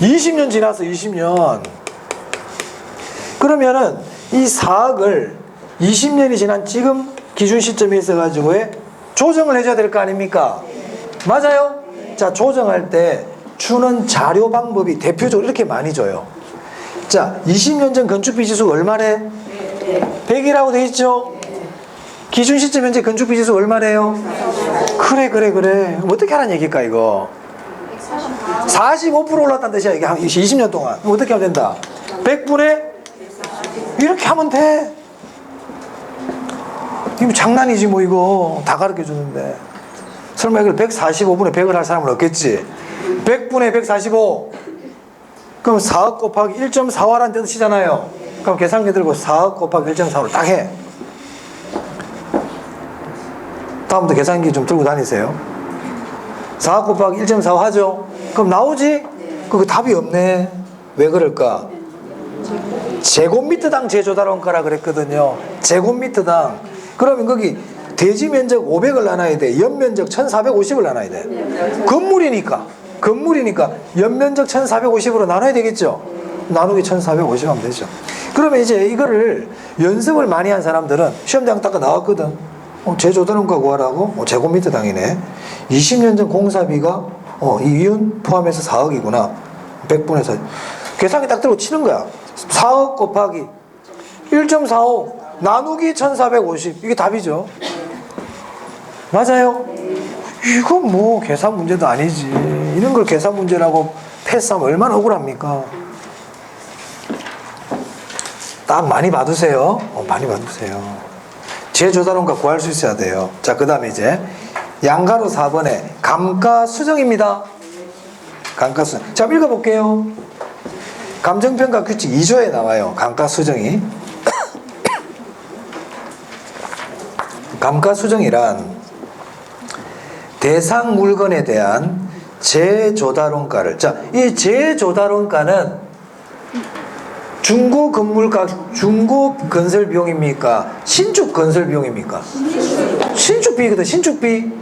20년 지났어. 20년. 그러면은 이 4억을 20년이 지난 지금 기준 시점에 있어가지고 조정을 해줘야 될 거 아닙니까? 맞아요? 자, 조정할 때 주는 자료 방법이 대표적으로 이렇게 많이 줘요. 자, 20년 전 건축비 지수가 얼마래? 100이라고 돼 있죠? 기준 시점 현재 건축비 지수 얼마래요? 그래. 어떻게 하라는 얘기일까 이거? 45% 올랐다는 뜻이야. 이게 20년 동안. 어떻게 하면 된다? 100분의 이렇게 하면 돼. 이거 장난이지 뭐 이거. 다 가르쳐 주는데. 설마 이걸 145분의 100을 할 사람은 없겠지. 100분의 145. 그럼 4억 곱하기 1.45라는 뜻이잖아요. 그럼 계산기 들고 4억 곱하기 1.45를 딱 해. 다음부터 계산기 좀 들고 다니세요. 4억 곱하기 1.45 하죠? 그럼 나오지? 그거 답이 없네. 왜 그럴까? 제곱미터당 재조달 원가라 그랬거든요. 제곱미터당. 그러면 거기 대지 면적 500을 나눠야 돼. 연면적 1450을 나눠야 돼. 건물이니까 연면적 1450으로 나눠야 되겠죠. 나누기 1450 하면 되죠. 그러면 이제 이거를 연습을 많이 한 사람들은 시험장 딱 나왔거든. 재조달 원가 구하라고? 제곱미터당이네. 20년 전 공사비가 이윤 포함해서 4억이구나. 100분의 4. 계산기 딱 들고 치는 거야. 4억 곱하기 1.45 나누기 1450. 이게 답이죠. 맞아요? 이건 뭐 계산 문제도 아니지. 이런 걸 계산 문제라고 패스하면 얼마나 억울합니까? 딱 많이 받으세요. 많이 받으세요. 재조달원가 구할 수 있어야 돼요. 자, 그 다음에 이제 양가로 4번에 감가수정입니다. 감가수정. 자, 읽어볼게요. 감정평가 규칙 2조에 나와요. 감가수정이. 감가수정이란 대상 물건에 대한 재조달원가를. 자, 이 재조달원가는 중고 건물가, 중고 건설 비용입니까? 신축 건설 비용입니까? 신축비거든, 신축비.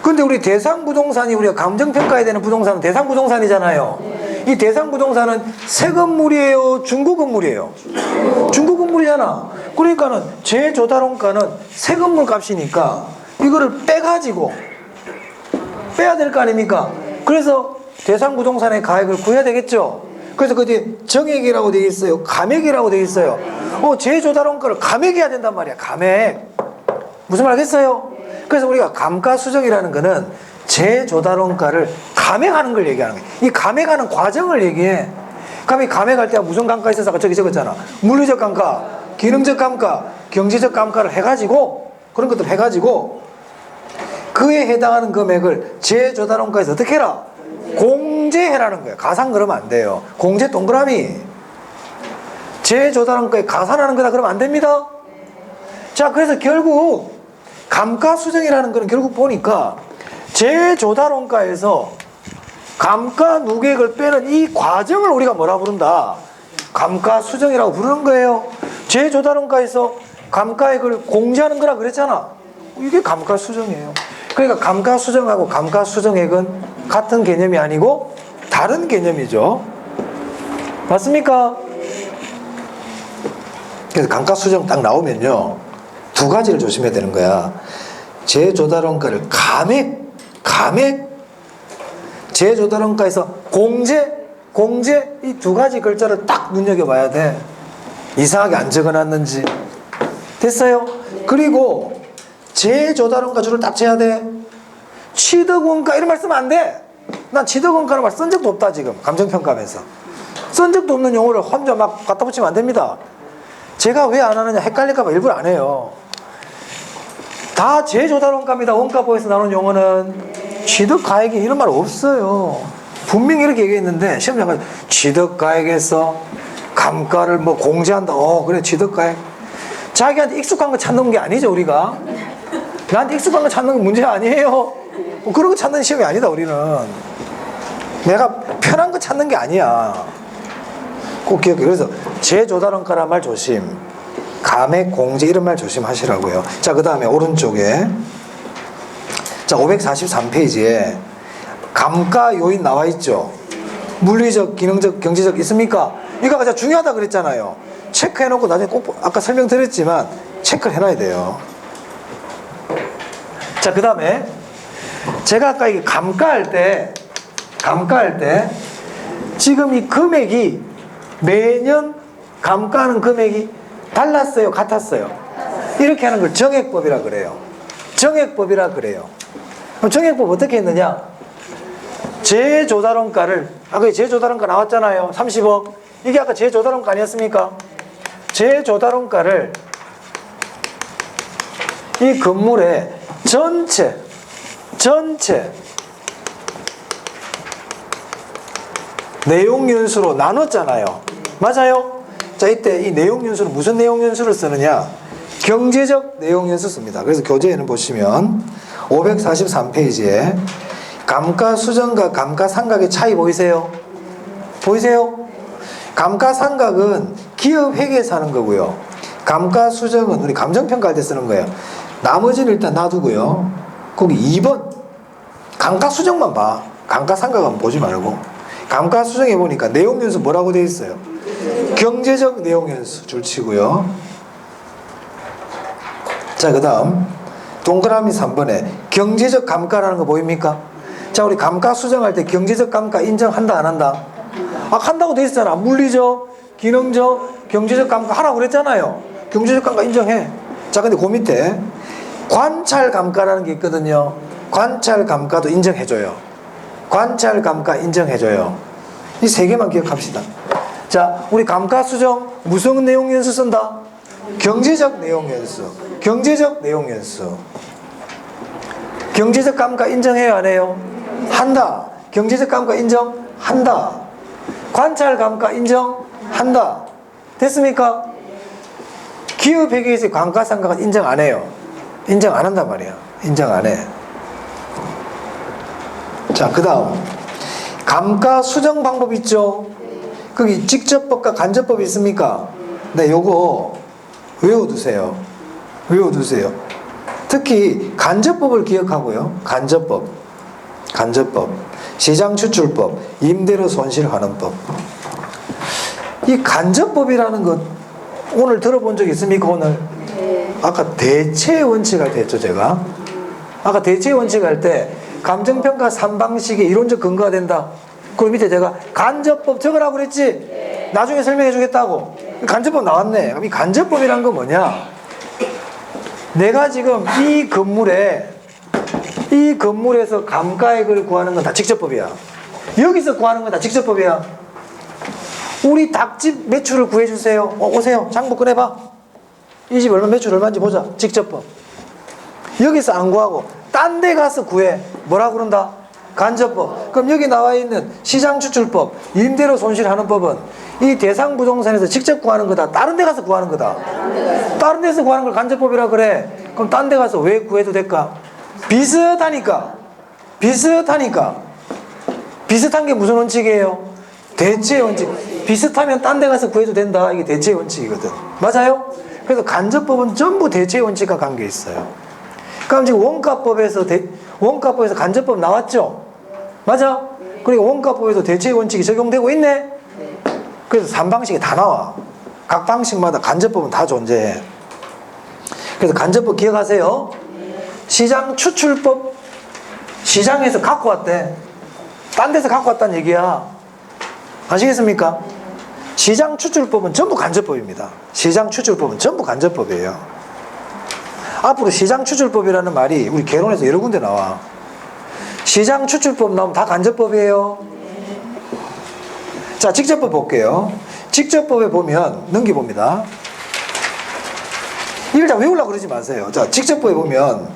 근데 우리 대상부동산이 우리가 감정평가해야 되는 부동산은 대상부동산이잖아요. 이 대상부동산은 새 건물이에요? 중고 건물이에요? 중고 건물이잖아. 그러니까는 재조달원가는 새 건물 값이니까 이거를 빼가지고 빼야 될 거 아닙니까? 그래서 대상부동산의 가액을 구해야 되겠죠? 그래서 그 뒤에 정액이라고 되어 있어요? 감액이라고 되어 있어요? 재조달원가를 감액해야 된단 말이야. 감액. 무슨 말 알겠어요? 그래서 우리가 감가수정이라는 거는 재조달원가를 감액하는 걸 얘기하는 거예요. 이 감액하는 과정을 얘기해. 그럼 이 감액할 때 무슨 감가 있어서 저기 적었잖아. 물리적 감가, 기능적 감가, 경제적 감가를 해가지고 그런 것들 해가지고 그에 해당하는 금액을 재조달원가에서 어떻게 해라? 공제해라는 거예요. 가산 그러면 안 돼요. 공제 동그라미. 재조달원가에 가산하는 거다 그러면 안 됩니다. 자, 그래서 결국 감가수정이라는 거는 결국 보니까 재조달원가에서 감가 누계액을 빼는 이 과정을 우리가 뭐라 부른다? 감가수정이라고 부르는 거예요. 재조달원가에서 감가액을 공제하는 거라 그랬잖아. 이게 감가수정이에요. 그러니까 감가수정하고 감가수정액은 같은 개념이 아니고 다른 개념이죠. 맞습니까? 그래서 감가수정 딱 나오면요, 두 가지를 조심해야 되는 거야. 재조달원가를 감액, 재조달원가에서 공제 이 두 가지 글자를 딱 눈여겨봐야 돼. 이상하게 안 적어놨는지. 됐어요? 그리고 재조달원가 줄을 딱 재야 돼. 취득원가 이런 말 쓰면 안 돼. 난 취득원가라는 말 쓴 적도 없다 지금 감정평가하면서. 쓴 적도 없는 용어를 혼자 막 갖다 붙이면 안 됩니다. 제가 왜 안 하느냐 헷갈릴까 봐 일부러 안 해요. 다 재조달원가입니다. 원가법에서 나오는 용어는 취득가액이 이런 말 없어요. 분명히 이렇게 얘기했는데 시험장관 취득가액에서 감가를 뭐 공제한다. 그래 취득가액. 자기한테 익숙한 거 찾는 게 아니죠 우리가. 나한테 익숙한 거 찾는 건 문제 아니에요. 그런 거 찾는 시험이 아니다 우리는. 내가 편한 거 찾는 게 아니야. 꼭 기억해. 그래서 재조달원가란 말 조심. 감액, 공제 이런 말 조심하시라고요. 자, 그 다음에 오른쪽에 자 543페이지에 감가 요인 나와 있죠. 물리적, 기능적, 경제적 있습니까? 이거 가장 중요하다 그랬잖아요. 체크해놓고 나중에 꼭 아까 설명드렸지만 체크를 해놔야 돼요. 자, 그 다음에 제가 아까 이게 감가할 때 지금 이 금액이 매년 감가하는 금액이 달랐어요? 같았어요? 이렇게 하는 걸 정액법이라 그래요. 정액법이라 그래요. 그럼 정액법 어떻게 했느냐? 재조달원가를 아까 재조달원가 나왔잖아요. 30억. 이게 아까 재조달원가 아니었습니까? 재조달원가를 이 건물의 전체 내용연수로 나눴잖아요. 맞아요? 자, 이때 이 내용연수는 무슨 내용연수를 쓰느냐? 경제적 내용연수 씁니다. 그래서 교재에는 보시면 543페이지에 감가수정과 감가상각의 차이 보이세요? 보이세요? 감가상각은 기업회계에서 하는 거고요. 감가수정은 우리 감정평가할 때 쓰는 거예요. 나머지는 일단 놔두고요. 거기 2번 감가수정만 봐. 감가상각은 보지 말고. 감가수정해 보니까 내용연수 뭐라고 되어 있어요? 경제적 내용연수 줄치고요. 자, 그 다음 동그라미 3번에 경제적 감가라는 거 보입니까? 자, 우리 감가수정할 때 경제적 감가 인정한다 안 한다? 한다고 되어 있잖아. 물리적, 기능적, 경제적 감가 하라고 그랬잖아요. 경제적 감가 인정해. 자, 근데 그 밑에 관찰 감가라는 게 있거든요. 관찰 감가도 인정해줘요. 관찰 감가 인정해줘요. 이 세 개만 기억합시다. 자, 우리 감가수정 무슨 내용연수 쓴다? 경제적 내용연수. 경제적 내용연수. 경제적 감가 인정해요 안 해요? 한다. 경제적 감가 인정한다. 관찰 감가 인정한다. 됐습니까? 기업회계에서 감가상각은 인정 안 해요. 인정 안 한단 말이야. 인정 안 해. 자, 그 다음 감가 수정 방법 있죠? 거기 직접법과 간접법이 있습니까? 네, 요거 외워두세요. 외워두세요. 특히 간접법을 기억하고요. 간접법. 시장추출법, 임대료 손실하는 법. 이 간접법이라는 것 오늘 들어본 적 있습니까? 오늘? 아까 대체 원칙 할 때 했죠, 제가. 아까 대체 원칙 할 때 감정평가 3방식의 이론적 근거가 된다. 그 밑에 제가 간접법 적으라고 그랬지? 나중에 설명해 주겠다고. 간접법 나왔네. 그럼 이 간접법이란 건 뭐냐? 내가 지금 이 건물에서 감가액을 구하는 건 다 직접법이야. 여기서 구하는 건 다 직접법이야. 우리 닭집 매출을 구해주세요. 오세요. 장부 꺼내봐. 이 집 얼마 매출 얼마인지 보자. 직접법. 여기서 안 구하고 딴 데 가서 구해. 뭐라 그런다? 간접법. 그럼 여기 나와 있는 시장추출법, 임대료 손실하는 법은 이 대상 부동산에서 직접 구하는 거다. 다른 데 가서 구하는 거다. 다른 데서 구하는 걸 간접법이라 그래. 그럼 딴 데 가서 왜 구해도 될까? 비슷하니까. 비슷한 게 무슨 원칙이에요? 대체 원칙. 비슷하면 딴 데 가서 구해도 된다. 이게 대체 원칙이거든. 맞아요? 그래서 간접법은 전부 대체 원칙과 관계 있어요. 그럼 지금 원가법에서 간접법 나왔죠? 맞아? 그리고 원가법에도 대체 원칙이 적용되고 있네? 그래서 3방식이 다 나와. 각 방식마다 간접법은 다 존재해. 그래서 간접법 기억하세요. 시장 추출법, 시장에서 갖고 왔대. 딴 데서 갖고 왔다는 얘기야. 아시겠습니까? 시장 추출법은 전부 간접법입니다. 시장 추출법은 전부 간접법이에요. 앞으로 시장 추출법이라는 말이 우리 개론에서 여러 군데 나와. 시장 추출법 나오면 다 간접법이에요. 자, 직접법 볼게요. 직접법에 보면 넘겨봅니다. 이걸 다 외우려고 그러지 마세요. 자, 직접법에 보면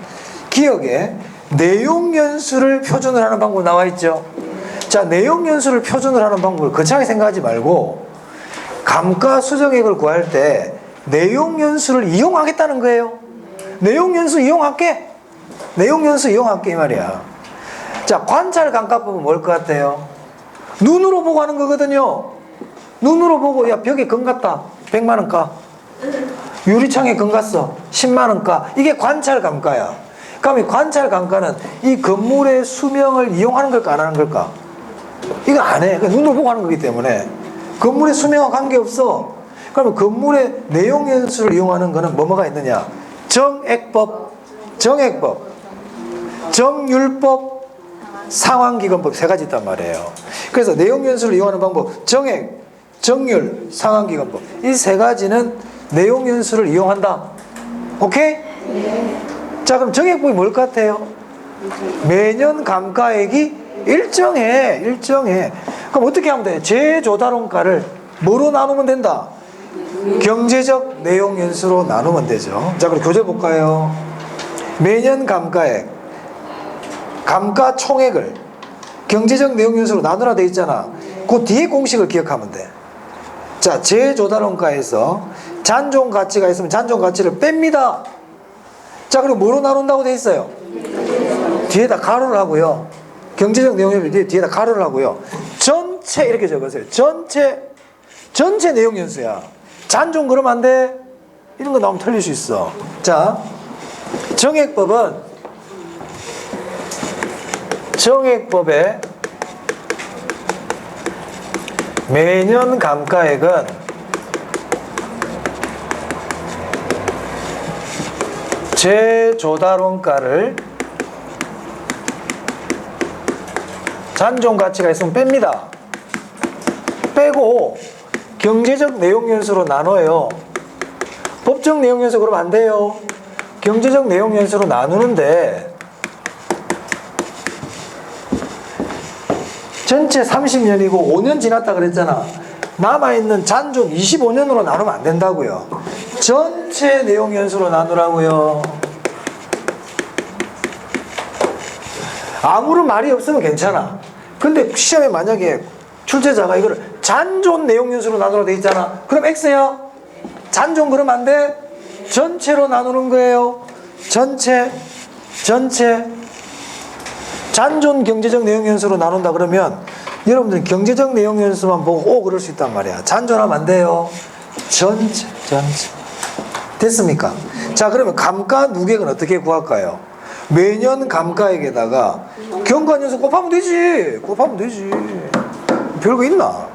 기억에 내용연수를 표준을 하는 방법 나와 있죠. 자, 내용연수를 표준을 하는 방법을 거창하게 생각하지 말고 감가 수정액을 구할 때 내용연수를 이용하겠다는 거예요. 내용연수 이용할게 이 말이야. 자, 관찰감가법은 뭘 것 같아요? 눈으로 보고 하는 거거든요. 눈으로 보고 야 벽에 금 갔다 100만 원 가. 유리창에 금 갔어 10만 원 가. 이게 관찰감가야. 그럼 이 관찰감가는 이 건물의 수명을 이용하는 걸까 안 하는 걸까? 이거 안 해. 눈으로 보고 하는 거기 때문에 건물의 수명과 관계없어. 그러면 건물의 내용연수를 이용하는 거는 뭐가 있느냐? 정액법, 정률법, 상환기금법 세 가지 있단 말이에요. 그래서 내용연수를 이용하는 방법, 정액, 정률, 상환기금법 이 세 가지는 내용연수를 이용한다. 오케이? 자, 그럼 정액법이 뭘 것 같아요? 매년 감가액이 일정해. 그럼 어떻게 하면 돼? 재조달원가를 뭐로 나누면 된다? 경제적 내용연수로 나누면 되죠. 자, 그럼 교재 볼까요? 매년 감가액, 감가 총액을 경제적 내용연수로 나누라 돼 있잖아. 그 뒤에 공식을 기억하면 돼. 자, 재조달원가에서 잔존 가치가 있으면 잔존 가치를 뺍니다. 자, 그럼 뭐로 나눈다고 돼 있어요? 뒤에다 가로를 하고요. 경제적 내용연수 뒤에다 가로를 하고요. 전체 이렇게 적으세요. 전체 내용연수야. 잔존 그러면 안 돼. 이런 거 나오면 틀릴 수 있어. 자, 정액법에 매년 감가액은 재조달원가를 잔존 가치가 있으면 뺍니다. 빼고 경제적 내용연수로 나눠요. 법적 내용연수 그러면 안 돼요. 경제적 내용연수로 나누는데 전체 30년이고 5년 지났다 그랬잖아. 남아있는 잔존 25년으로 나누면 안 된다고요. 전체 내용연수로 나누라고요. 아무런 말이 없으면 괜찮아. 근데 시험에 만약에 출제자가 이거를 잔존 내용연수로 나누라 돼 있잖아. 그럼 X야. 잔존 그러면 안 돼. 전체로 나누는 거예요. 전체 잔존 경제적 내용연수로 나눈다 그러면 여러분들은 경제적 내용 연수만 보고 그럴 수 있단 말이야. 잔존하면 안 돼요. 전체. 됐습니까? 자, 그러면 감가 누계액은 어떻게 구할까요? 매년 감가액에다가 경과연수 곱하면 되지. 별거 있나?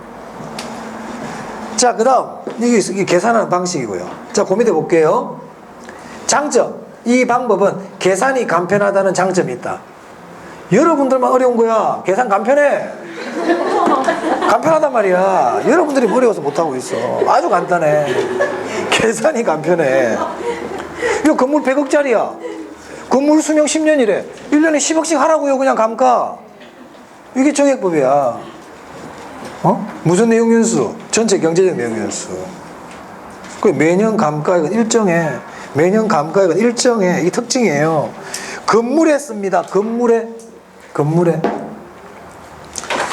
자, 그 다음 이게 계산하는 방식이고요. 자, 고민해 볼게요. 장점, 이 방법은 계산이 간편하다는 장점이 있다. 여러분들만 어려운 거야. 계산 간편해. 간편하단 말이야. 여러분들이 어려워서 못하고 있어. 아주 간단해. 계산이 간편해. 이거 건물 100억짜리야. 건물 수명 10년이래. 1년에 10억씩 하라고요. 그냥 감가. 이게 정액법이야. 무슨 내용연수? 전체 경제적 내용연수. 매년 감가액은 일정해. 이 특징이에요. 건물에 씁니다. 건물에.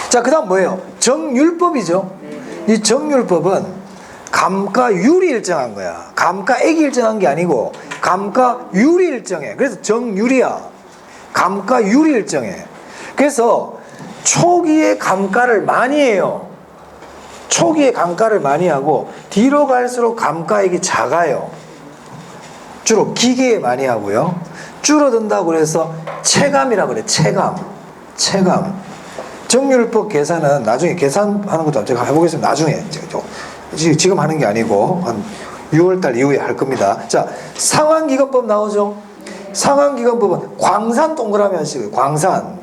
자, 그 다음 뭐예요? 정률법이죠. 이 정률법은 감가율이 일정한 거야. 감가액이 일정한 게 아니고 감가율이 일정해. 그래서 정률이야. 감가율이 일정해. 그래서 초기에 감가를 많이 해요. 초기에 감가를 많이 하고 뒤로 갈수록 감가액이 작아요. 주로 기계에 많이 하고요. 줄어든다고 그래서 체감이라고 그래. 체감. 정률법 계산은 나중에 계산하는 것도 제가 해보겠습니다. 나중에. 지금 하는 게 아니고 한 6월달 이후에 할 겁니다. 자, 상환기금법 나오죠. 상환기금법은 광산 동그라미 하시고요. 광산.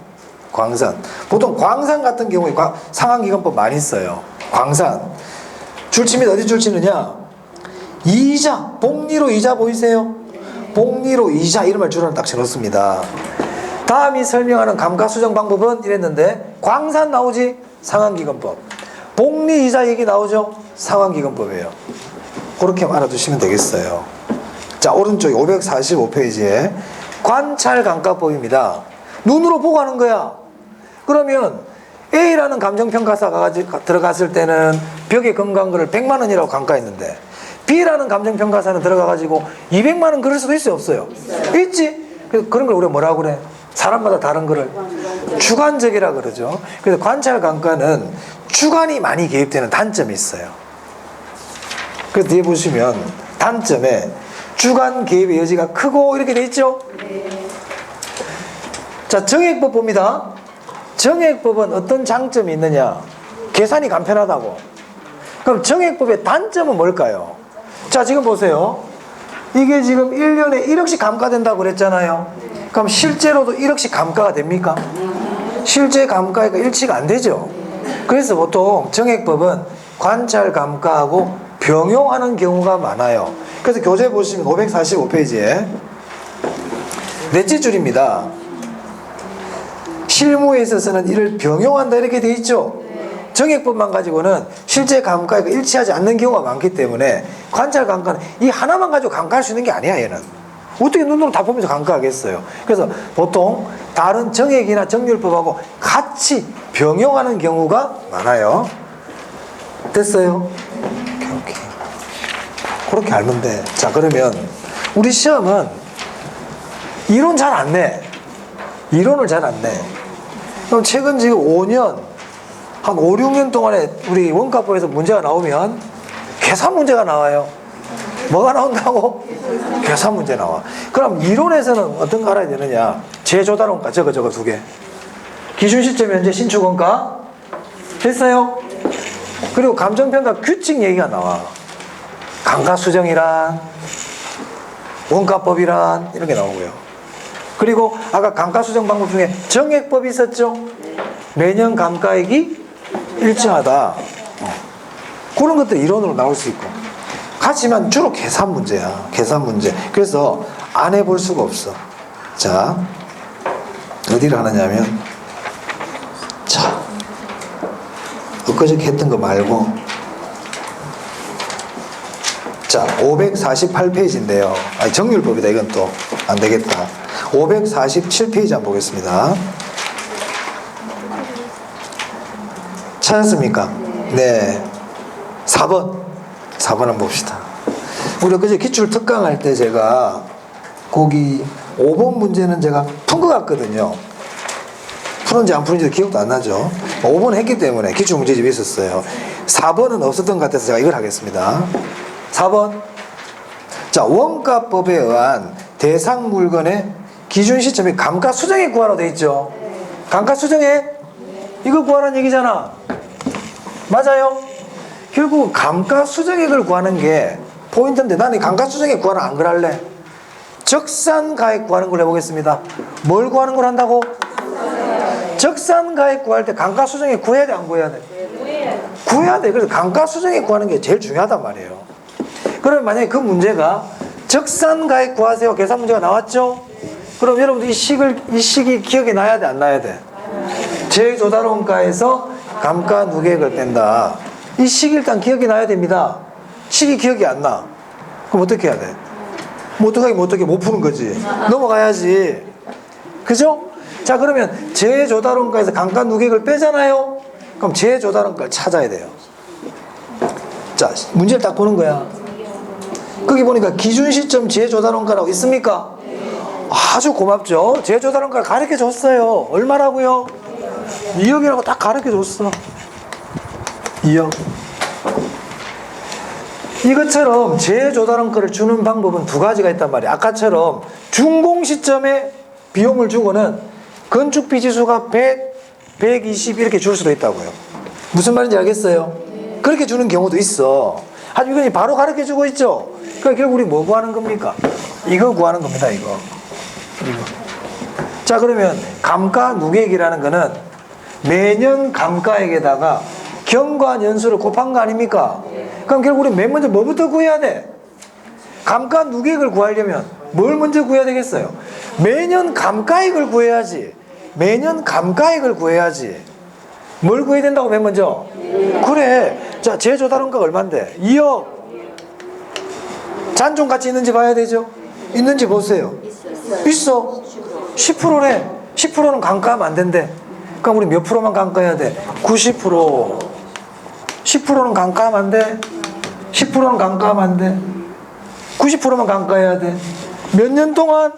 보통 광산 같은 경우에 상환기금법 많이 써요. 광산. 줄칩니다. 어디 줄치느냐? 이자. 복리로 이자 보이세요? 복리로 이자 이름을 줄을 딱 쳐놓습니다. 다음이 설명하는 감가수정 방법은 이랬는데 광산 나오지? 상환기금법. 복리 이자 얘기 나오죠? 상환기금법이에요. 그렇게 알아두시면 되겠어요. 자, 오른쪽에 545페이지에 관찰감가법입니다. 눈으로 보고 하는 거야. 그러면 A라는 감정평가사가 들어갔을 때는 벽에 건강 글을 100만 원이라고 감가했는데 B라는 감정평가사는 들어가가지고 200만 원 그럴 수도 있어요? 없어요? 있지? 그런 걸 우리가 뭐라고 그래? 사람마다 다른 거를 주관적이라 그러죠. 그래서 관찰감가는 주관이 많이 개입되는 단점이 있어요. 그래서 뒤에 보시면 단점에 주관 개입의 여지가 크고 이렇게 돼 있죠. 자, 정액법 봅니다. 정액법은 어떤 장점이 있느냐? 계산이 간편하다고. 그럼 정액법의 단점은 뭘까요? 자, 지금 보세요. 이게 지금 1년에 1억씩 감가된다고 그랬잖아요. 그럼 실제로도 1억씩 감가가 됩니까? 실제 감가가 일치가 안 되죠. 그래서 보통 정액법은 관찰 감가하고 병용하는 경우가 많아요. 그래서 교재 보시면 545페이지에 넷째 줄입니다. 실무에 있어서는 이를 병용한다 이렇게 돼 있죠. 정액법만 가지고는 실제 감가가 일치하지 않는 경우가 많기 때문에 관찰 감가는 이 하나만 가지고 감가할 수 있는 게 아니야. 얘는 어떻게 눈으로 다 보면서 감가하겠어요. 그래서 보통 다른 정액이나 정률법하고 같이 병용하는 경우가 많아요. 됐어요? 오케이. 그렇게 알면 돼. 자, 그러면 우리 시험은 이론 잘 안 내. 이론을 잘 안 내. 그럼 최근 지금 5년 한 5, 6년 동안에 우리 원가법에서 문제가 나오면 계산 문제가 나와요. 뭐가 나온다고? 계산 문제 나와. 그럼 이론에서는 어떤 거 알아야 되느냐? 제조달원가 저거 두 개. 기준 시점 현재 신축 원가 됐어요? 그리고 감정평가 규칙 얘기가 나와. 감가수정이란 원가법이란 이런 게 나오고요. 그리고 아까 감가수정 방법 중에 정액법이 있었죠? 매년 감가액이 일정하다. 그런 것들 이론으로 나올 수 있고. 하지만 주로 계산 문제야. 계산 문제. 그래서 안 해볼 수가 없어. 자, 어디를 하느냐면, 자, 엊그저께 했던 거 말고, 자, 548페이지인데요. 아니, 정률법이다. 이건 또 안 되겠다. 547페이지 한번 보겠습니다. 찾았습니까? 네. 4번 한번 봅시다. 우리 그제 기출 특강 할 때 제가 거기 5번 문제는 제가 푼 것 같거든요. 푸는지 안 푸는지 기억도 안 나죠. 5번 했기 때문에 기출문제집이 있었어요. 4번은 없었던 것 같아서 제가 이걸 하겠습니다. 4번. 자, 원가법에 의한 대상 물건의 기준 시점이 감가수정액 구하라고 돼 있죠. 감가수정액? 이거 구하라는 얘기잖아. 맞아요? 결국 감가수정액을 구하는 게 포인트인데 나는 감가수정액 구하라 안 그럴래? 적산가액 구하는 걸 해보겠습니다. 뭘 구하는 걸 한다고? 적산가액 구할 때 감가수정액 구해야 돼, 안 구해야 돼? 구해야 돼. 그래서 감가수정액 구하는 게 제일 중요하단 말이에요. 그러면 만약에 그 문제가 적산가액 구하세요 계산 문제가 나왔죠? 그럼 여러분들 이 식이 기억에 나야 돼, 안 나야 돼? 제조달원가에서 감가누계액을 뺀다. 이 식이 일단 기억이 나야 됩니다. 식이 기억이 안 나. 그럼 어떻게 해야 돼? 뭐 어떻게 못 푸는 거지. 넘어가야지. 그죠? 자, 그러면 제조달원가에서 감가누계액을 빼잖아요. 그럼 제조달원가를 찾아야 돼요. 자, 문제를 딱 보는 거야. 거기 보니까 기준시점 제조달원가라고 있습니까? 아주 고맙죠. 제조달원가를 가르쳐 줬어요. 얼마라고요? 2억이라고 딱 가르쳐 줬어. 2억. 이것처럼 제조달원가를 주는 방법은 두 가지가 있단 말이야. 아까처럼 준공 시점에 비용을 주고는 건축비 지수가 100, 120 이렇게 줄 수도 있다고요. 무슨 말인지 알겠어요? 그렇게 주는 경우도 있어. 하지만 이건 바로 가르쳐 주고 있죠. 그러니까 결국 우리 뭐 구하는 겁니까? 이거 구하는 겁니다. 이거. 자, 그러면 감가누계액이라는 거는 매년 감가액에다가 경과년수를 곱한 거 아닙니까? 그럼 결국 우리 맨 먼저 뭐부터 구해야 돼? 감가누계액을 구하려면 뭘 먼저 구해야 되겠어요? 매년 감가액을 구해야지. 매년 감가액을 구해야지. 뭘 구해야 된다고 맨 먼저? 그래. 자, 제조달원가가 얼만데? 2억. 잔존가치 있는지 봐야 되죠? 있는지 보세요. 있어. 10%래. 10%는 감가하면 안 된대. 그럼 우리 몇 프로만 감가해야 돼? 90%. 10%는 감가하면 안 돼. 10%는 감가하면 안 돼. 90%만 감가해야 돼. 몇 년 동안?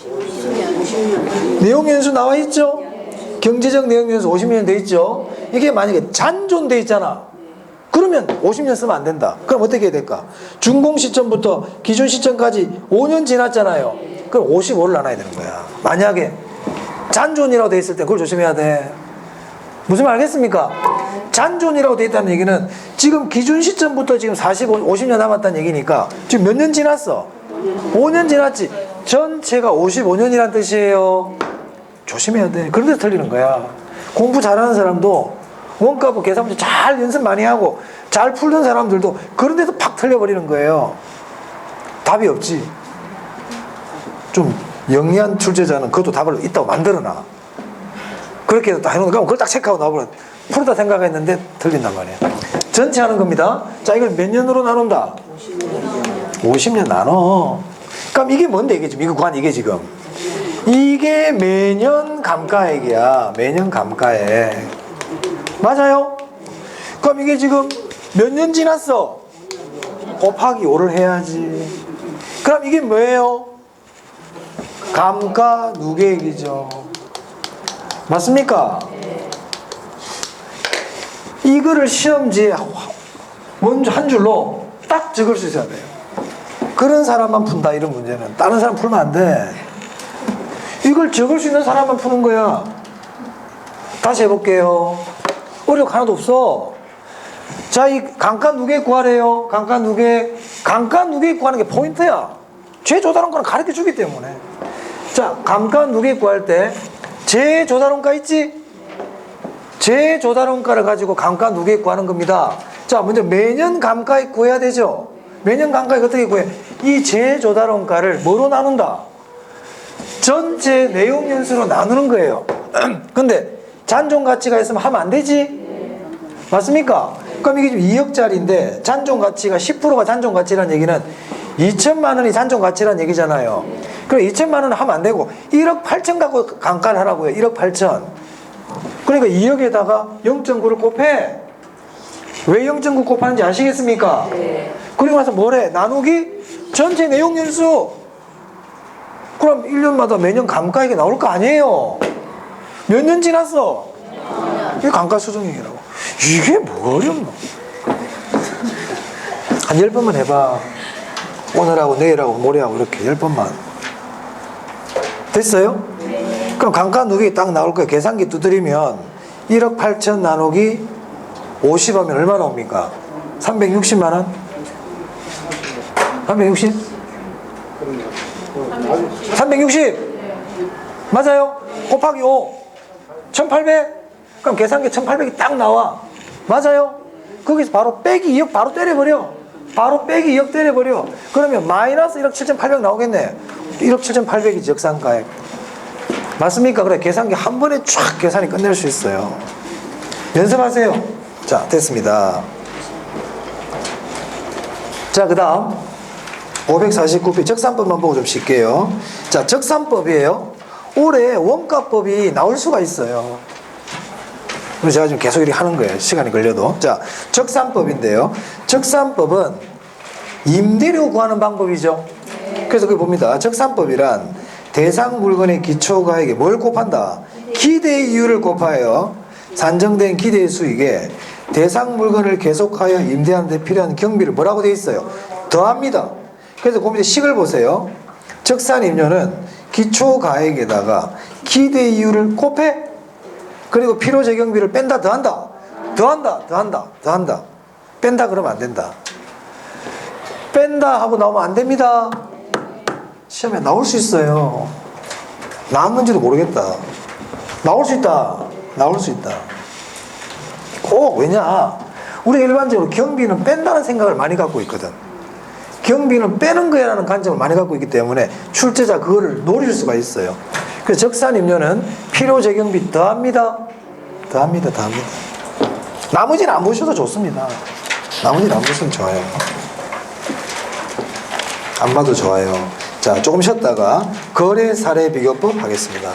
50년. 내용연수 나와 있죠? 경제적 내용연수 50년 돼 있죠? 이게 만약에 잔존돼 있잖아. 그러면 50년 쓰면 안 된다. 그럼 어떻게 해야 될까? 준공 시점부터 기준 시점까지 5년 지났잖아요. 그럼 55를 나눠야 되는 거야. 만약에 잔존이라고 돼 있을 때 그걸 조심해야 돼. 무슨 말 알겠습니까? 잔존이라고 돼 있다는 얘기는 지금 기준 시점부터 지금 50년 남았다는 얘기니까 지금 몇 년 지났어? 5년 지났지. 전체가 55년이란 뜻이에요. 조심해야 돼. 그런 데서 틀리는 거야. 공부 잘하는 사람도 원가부 계산 문제 잘 연습 많이 하고 잘 풀던 사람들도 그런 데서 팍 틀려버리는 거예요. 답이 없지. 좀 영리한 출제자는 그것도 답을 있다고 만들어놔. 그렇게 해서 딱 해놓는 거 그걸 딱 체크하고 나와버려. 풀다 생각했는데 틀린단 말이야. 전체 하는 겁니다. 자, 이걸 몇 년으로 나눈다? 50년 나눠. 그럼 이게 뭔데 이게 지금? 이거 구한 이게 지금. 이게 매년 감가액이야. 매년 감가액. 맞아요? 그럼 이게 지금 몇 년 지났어? 곱하기 5를 해야지. 그럼 이게 뭐예요? 감가누계액이죠. 맞습니까? 이거를 시험지에 먼저 한 줄로 딱 적을 수 있어야 돼요. 그런 사람만 푼다 이런 문제는. 다른 사람 풀면 안 돼. 이걸 적을 수 있는 사람만 푸는 거야. 다시 해볼게요. 어려운 거 하나도 없어. 자, 이 감가누계액 구하래요. 감가누계액 구하는 게 포인트야. 제조달원가는 가르쳐 주기 때문에. 자, 감가누계액 구할 때 제조달원가 있지? 제조달원가를 가지고 감가누계액 구하는 겁니다. 자, 먼저 매년 감가액 구해야 되죠. 매년 감가액 어떻게 구해? 이 제조달원가를 뭐로 나눈다? 전체 내용연수로 나누는 거예요. 근데 잔존가치가 있으면 하면 안 되지? 맞습니까? 그럼 이게 지금 2억짜리인데 잔존가치가 10%가 잔존가치라는 얘기는 2천만 원이 잔존가치라는 얘기잖아요. 그럼 2천만 원은 하면 안 되고 1억 8천 갖고 감가를 하라고요. 1억 8천. 그러니까 2억에다가 0.9를 곱해. 왜 0.9 곱하는지 아시겠습니까? 네. 그리고 나서 뭐래? 나누기 전체 내용연수. 그럼 1년마다 매년 감가액이 나올 거 아니에요. 몇 년 지났어? 이게 감가수정액이라고. 이게 뭐가 어렵노? 한 10번만 해봐. 오늘하고 내일하고 모레하고 이렇게 10번만. 됐어요? 그럼 감가 누기 딱 나올 거예요. 계산기 두드리면 1억 8천 나누기 50 하면 얼마 나옵니까? 360만 원? 360? 360? 맞아요? 곱하기 5 1800? 그럼 계산기 1800이 딱 나와. 맞아요? 거기서 바로 빼기 2억 바로 때려버려. 바로 빼기 2억 때려버려. 그러면 마이너스 1억 7,800 나오겠네. 1억 7,800이 적산가액. 맞습니까? 그래 계산기 한 번에 쫙 계산이 끝낼 수 있어요. 연습하세요. 자, 됐습니다. 자, 그 다음 549표 적산법만 보고 좀 쉴게요. 자, 적산법이에요. 올해 원가법이 나올 수가 있어요. 그래서 제가 지금 계속 이렇게 하는 거예요. 시간이 걸려도. 자, 적산법인데요. 적산법은 임대료 구하는 방법이죠. 그래서 그게 봅니다. 적산법이란 대상 물건의 기초가액에 뭘 곱한다? 기대 이율을 곱하여 산정된 기대 수익에 대상 물건을 계속하여 임대하는 데 필요한 경비를 뭐라고 되어 있어요? 더합니다. 그래서 그 밑에 식을 보세요. 적산임료는 기초가액에다가 기대 이율을 곱해. 그리고 필요재경비를 뺀다, 더한다. 더한다, 더한다, 더한다. 뺀다 그러면 안 된다. 뺀다 하고 나오면 안 됩니다. 시험에 나올 수 있어요. 나왔는지도 모르겠다. 나올 수 있다. 나올 수 있다. 꼭 왜냐? 우리 일반적으로 경비는 뺀다는 생각을 많이 갖고 있거든. 경비는 빼는 거야라는 관점을 많이 갖고 있기 때문에 출제자 그거를 노릴 수가 있어요. 그래서 적산임료는 필요재경비 더합니다. 더합니다. 더합니다. 나머지는 안 보셔도 좋습니다. 나머지는 안 보시면 좋아요. 안 봐도 좋아요. 자, 조금 쉬었다가 거래 사례 비교법 하겠습니다.